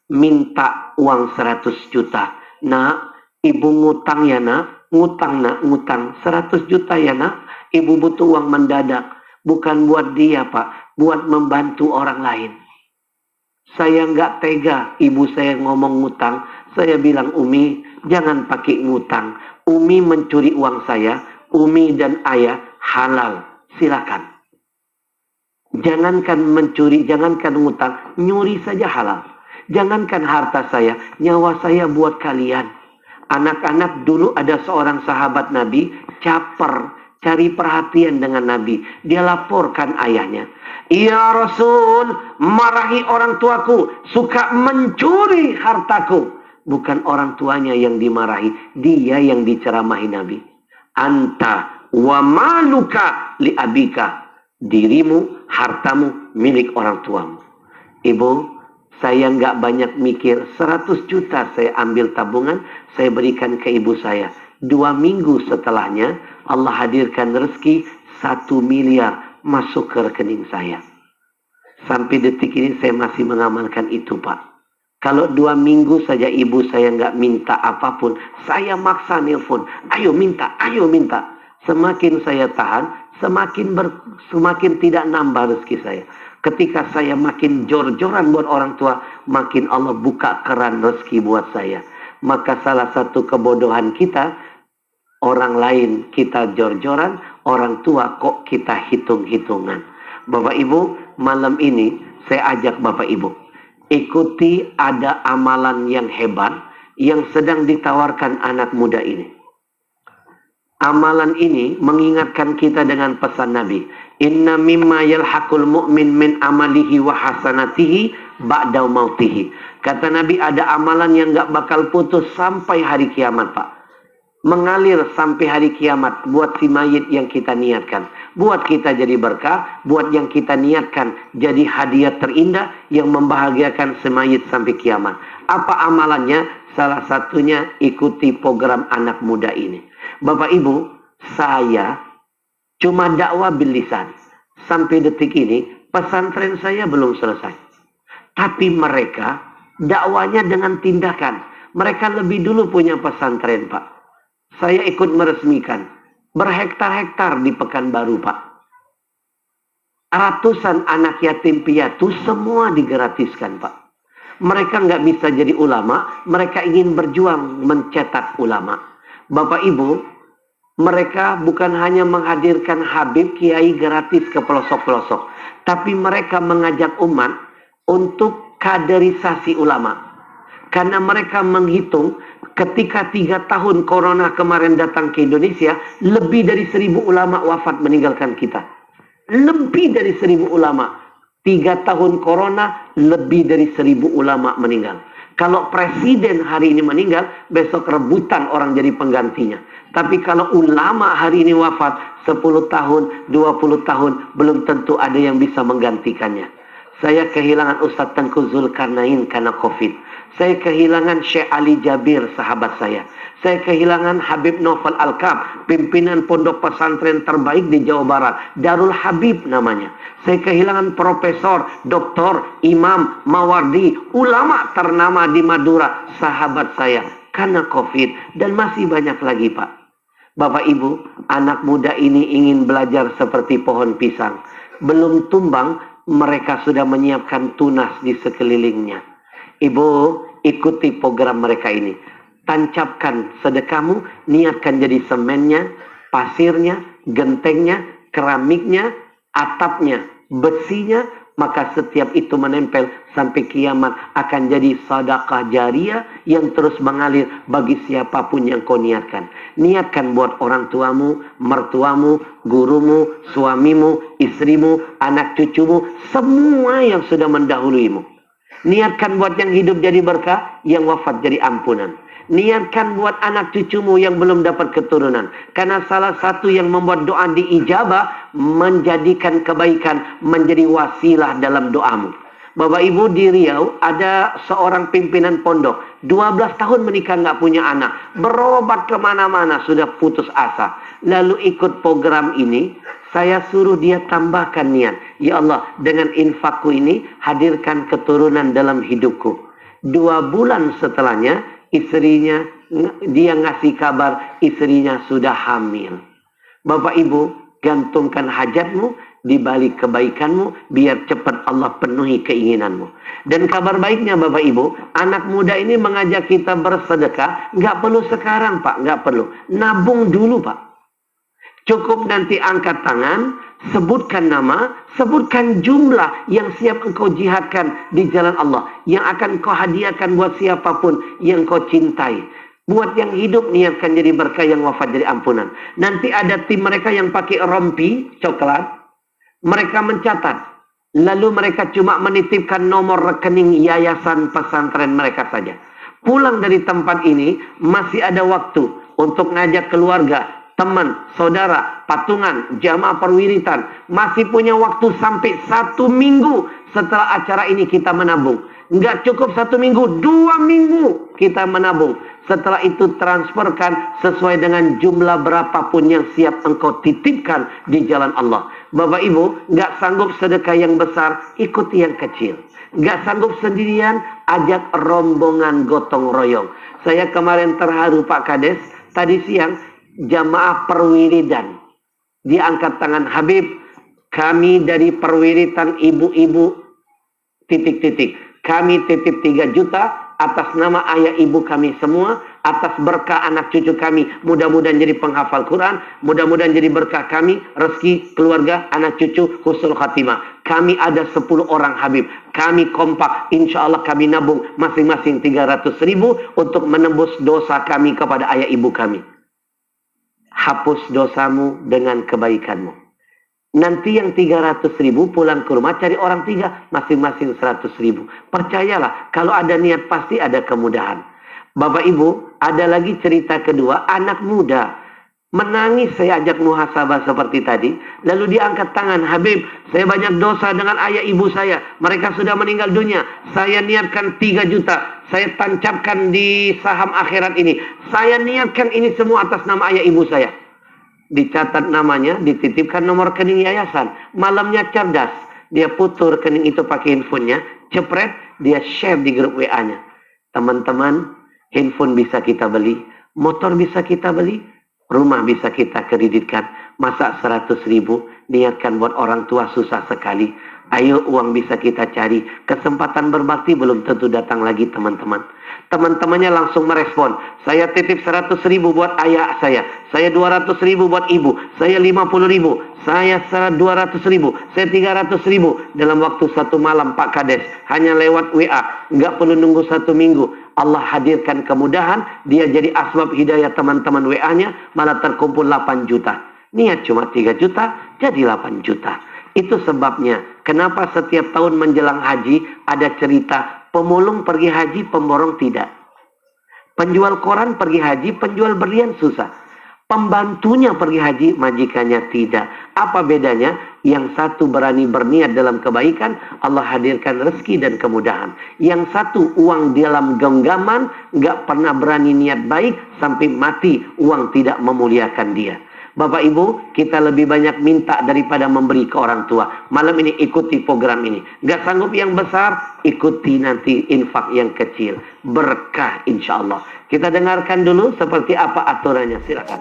[SPEAKER 2] minta uang 100 juta. Nak, ibu ngutang ya nak, ngutang nak, ngutang 100 juta ya nak. Ibu butuh uang mendadak, bukan buat dia pak, buat membantu orang lain. Saya nggak tega, ibu saya ngomong ngutang. Saya bilang, Umi, jangan pakai ngutang. Umi mencuri uang saya, Umi dan ayah halal, silakan. Jangankan mencuri, jangankan ngutang, nyuri saja halal. Jangankan harta saya, nyawa saya buat kalian. Anak-anak dulu ada seorang sahabat Nabi, caper, cari perhatian dengan Nabi. Dia laporkan ayahnya. Ya Rasul, marahi orang tuaku, suka mencuri hartaku. Bukan orang tuanya yang dimarahi, dia yang diceramahi Nabi. Anta wa maluka li abika. Dirimu, hartamu, milik orang tuamu. Ibu, saya nggak banyak mikir. 100 juta saya ambil tabungan, saya berikan ke ibu saya. 2 minggu setelahnya, Allah hadirkan rezeki 1 miliar masuk ke rekening saya. Sampai detik ini saya masih mengamalkan itu pak. Kalau 2 minggu saja ibu saya nggak minta apapun, saya maksa nelpon. Ayo minta, ayo minta. Semakin saya tahan, semakin tidak nambah rezeki saya. Ketika saya makin jor-joran buat orang tua, makin Allah buka keran rezeki buat saya. Maka salah satu kebodohan kita, orang lain kita jor-joran, orang tua kok kita hitung-hitungan. Bapak Ibu, malam ini saya ajak Bapak Ibu, ikuti ada amalan yang hebat yang sedang ditawarkan anak muda ini. Amalan ini mengingatkan kita dengan pesan Nabi. Inna mimma yalhaqul mu'min min amalihi wa hasanatihi ba'da mautihi. Kata Nabi, ada amalan yang gak bakal putus sampai hari kiamat pak. Mengalir sampai hari kiamat buat si mayit yang kita niatkan. Buat kita jadi berkah, buat yang kita niatkan jadi hadiah terindah yang membahagiakan si mayit sampai kiamat. Apa amalannya? Salah satunya ikuti program anak muda ini. Bapak Ibu, saya cuma dakwah bil lisan. Sampai detik ini pesantren saya belum selesai. Tapi mereka dakwanya dengan tindakan. Mereka lebih dulu punya pesantren pak. Saya ikut meresmikan. Berhektar-hektar di Pekanbaru pak. Ratusan anak yatim piatu semua digratiskan pak. Mereka nggak bisa jadi ulama, mereka ingin berjuang mencetak ulama. Bapak Ibu, mereka bukan hanya menghadirkan Habib Kiai gratis ke pelosok-pelosok, tapi mereka mengajak umat untuk kaderisasi ulama. Karena mereka menghitung ketika 3 tahun corona kemarin datang ke Indonesia, lebih dari 1000 ulama wafat meninggalkan kita. Lebih dari 1000 ulama. 3 tahun corona, lebih dari 1000 ulama meninggal. Kalau presiden hari ini meninggal, besok rebutan orang jadi penggantinya. Tapi kalau ulama hari ini wafat, 10 tahun, 20 tahun, belum tentu ada yang bisa menggantikannya. Saya kehilangan Ustadz Tengku Zulkarnain karena COVID. Saya kehilangan Syekh Ali Jabir, sahabat saya. Saya kehilangan Habib Novel Al-Kab, pimpinan pondok pesantren terbaik di Jawa Barat. Darul Habib namanya. Saya kehilangan Profesor, Doktor, Imam, Mawardi, ulama ternama di Madura, sahabat saya. Karena COVID, dan masih banyak lagi Pak. Bapak Ibu, anak muda ini ingin belajar seperti pohon pisang. Belum tumbang, mereka sudah menyiapkan tunas di sekelilingnya. Ibu, ikuti program mereka ini. Tancapkan sedekahmu, niatkan jadi semennya, pasirnya, gentengnya, keramiknya, atapnya, besinya, maka setiap itu menempel sampai kiamat akan jadi sedekah jariyah yang terus mengalir bagi siapapun yang kau niatkan. Niatkan buat orang tuamu, mertuamu, gurumu, suamimu, istrimu, anak cucumu, semua yang sudah mendahuluimu. Niatkan buat yang hidup jadi berkah, yang wafat jadi ampunan. Niatkan buat anak cucumu yang belum dapat keturunan. Karena salah satu yang membuat doa diijabah, menjadikan kebaikan menjadi wasilah dalam doamu. Bapak Ibu, di Riau ada seorang pimpinan pondok. 12 tahun menikah nggak punya anak. Berobat kemana-mana sudah putus asa. Lalu ikut program ini. saya suruh dia tambahkan niat. Ya Allah, dengan infakku ini hadirkan keturunan dalam hidupku. 2 bulan setelahnya, istrinya, dia ngasih kabar istrinya sudah hamil. Bapak Ibu, gantungkan hajatmu di balik kebaikanmu, biar cepat Allah penuhi keinginanmu. Dan kabar baiknya Bapak Ibu, anak muda ini mengajak kita bersedekah, nggak perlu sekarang Pak, nggak perlu. Nabung dulu Pak. Cukup nanti angkat tangan, sebutkan nama, sebutkan jumlah yang siap engkau jihadkan di jalan Allah, yang akan kau hadiahkan buat siapapun yang kau cintai. Buat yang hidup, niatkan jadi berkah, yang wafat jadi ampunan. Nanti ada tim mereka yang pakai rompi coklat, mereka mencatat, lalu mereka cuma menitipkan nomor rekening yayasan pesantren mereka saja. Pulang dari tempat ini, masih ada waktu untuk ngajak keluarga, teman, saudara, patungan, jamaah perwiritan. Masih punya waktu sampai 1 minggu setelah acara ini kita menabung. Nggak cukup 1 minggu, 2 minggu kita menabung. Setelah itu transferkan sesuai dengan jumlah berapapun yang siap engkau titipkan di jalan Allah. Bapak Ibu, nggak sanggup sedekah yang besar, ikuti yang kecil. Nggak sanggup sendirian, ajak rombongan gotong royong. Saya kemarin terharu Pak Kades, tadi siang jamaah perwiridan diangkat tangan, Habib, kami dari perwiritan ibu-ibu titik-titik, kami titip 3 juta atas nama ayah ibu kami semua, atas berkah anak cucu kami, mudah-mudahan jadi penghafal Quran, mudah-mudahan jadi berkah kami, rezeki, keluarga, anak cucu, husnul khatimah. Kami ada 10 orang Habib, kami kompak, insya Allah kami nabung masing-masing 300.000 untuk menembus dosa kami kepada ayah ibu kami. Hapus dosamu dengan kebaikanmu. Nanti yang 300.000 pulang ke rumah cari orang 3, masing-masing 100.000. Percayalah, kalau ada niat pasti ada kemudahan. Bapak Ibu, ada lagi cerita kedua, anak muda menangis. Saya ajak muhasabah seperti tadi, lalu dia angkat tangan, Habib, saya banyak dosa dengan ayah ibu saya, mereka sudah meninggal dunia, saya niatkan 3 juta, saya tancapkan di saham akhirat ini, saya niatkan ini semua atas nama ayah ibu saya. Dicatat namanya, dititipkan nomor rekening yayasan. Malamnya cerdas, dia putur rekening itu pakai handphonenya, cepret, dia share di grup WA-nya. Teman-teman, handphone bisa kita beli, motor bisa kita beli, rumah bisa kita kreditkan. Masa 100.000 niatkan buat orang tua susah sekali. Ayo, uang bisa kita cari. Kesempatan berbakti belum tentu datang lagi teman-teman. Teman-temannya langsung merespon, saya titip 100.000 buat ayah saya 200.000 buat ibu, saya 50.000, saya 200.000, saya 300.000. Dalam waktu 1 malam Pak Kades, hanya lewat WA, nggak perlu nunggu 1 minggu. Allah hadirkan kemudahan, dia jadi asbab hidayah teman-teman WA-nya, malah terkumpul 8 juta. Niat cuma 3 juta, jadi 8 juta. Itu sebabnya kenapa setiap tahun menjelang haji ada cerita pemulung pergi haji, pemborong tidak. Penjual koran pergi haji, penjual berlian susah. Pembantunya pergi haji, majikannya tidak. Apa bedanya? Yang satu berani berniat dalam kebaikan, Allah hadirkan rezeki dan kemudahan. Yang satu uang dalam genggaman, nggak pernah berani niat baik, sampai mati uang tidak memuliakan dia. Bapak Ibu, kita lebih banyak minta daripada memberi ke orang tua. Malam ini ikuti program ini. Gak sanggup yang besar, ikuti nanti infak yang kecil. Berkah insya Allah. Kita dengarkan dulu seperti apa aturannya, silakan.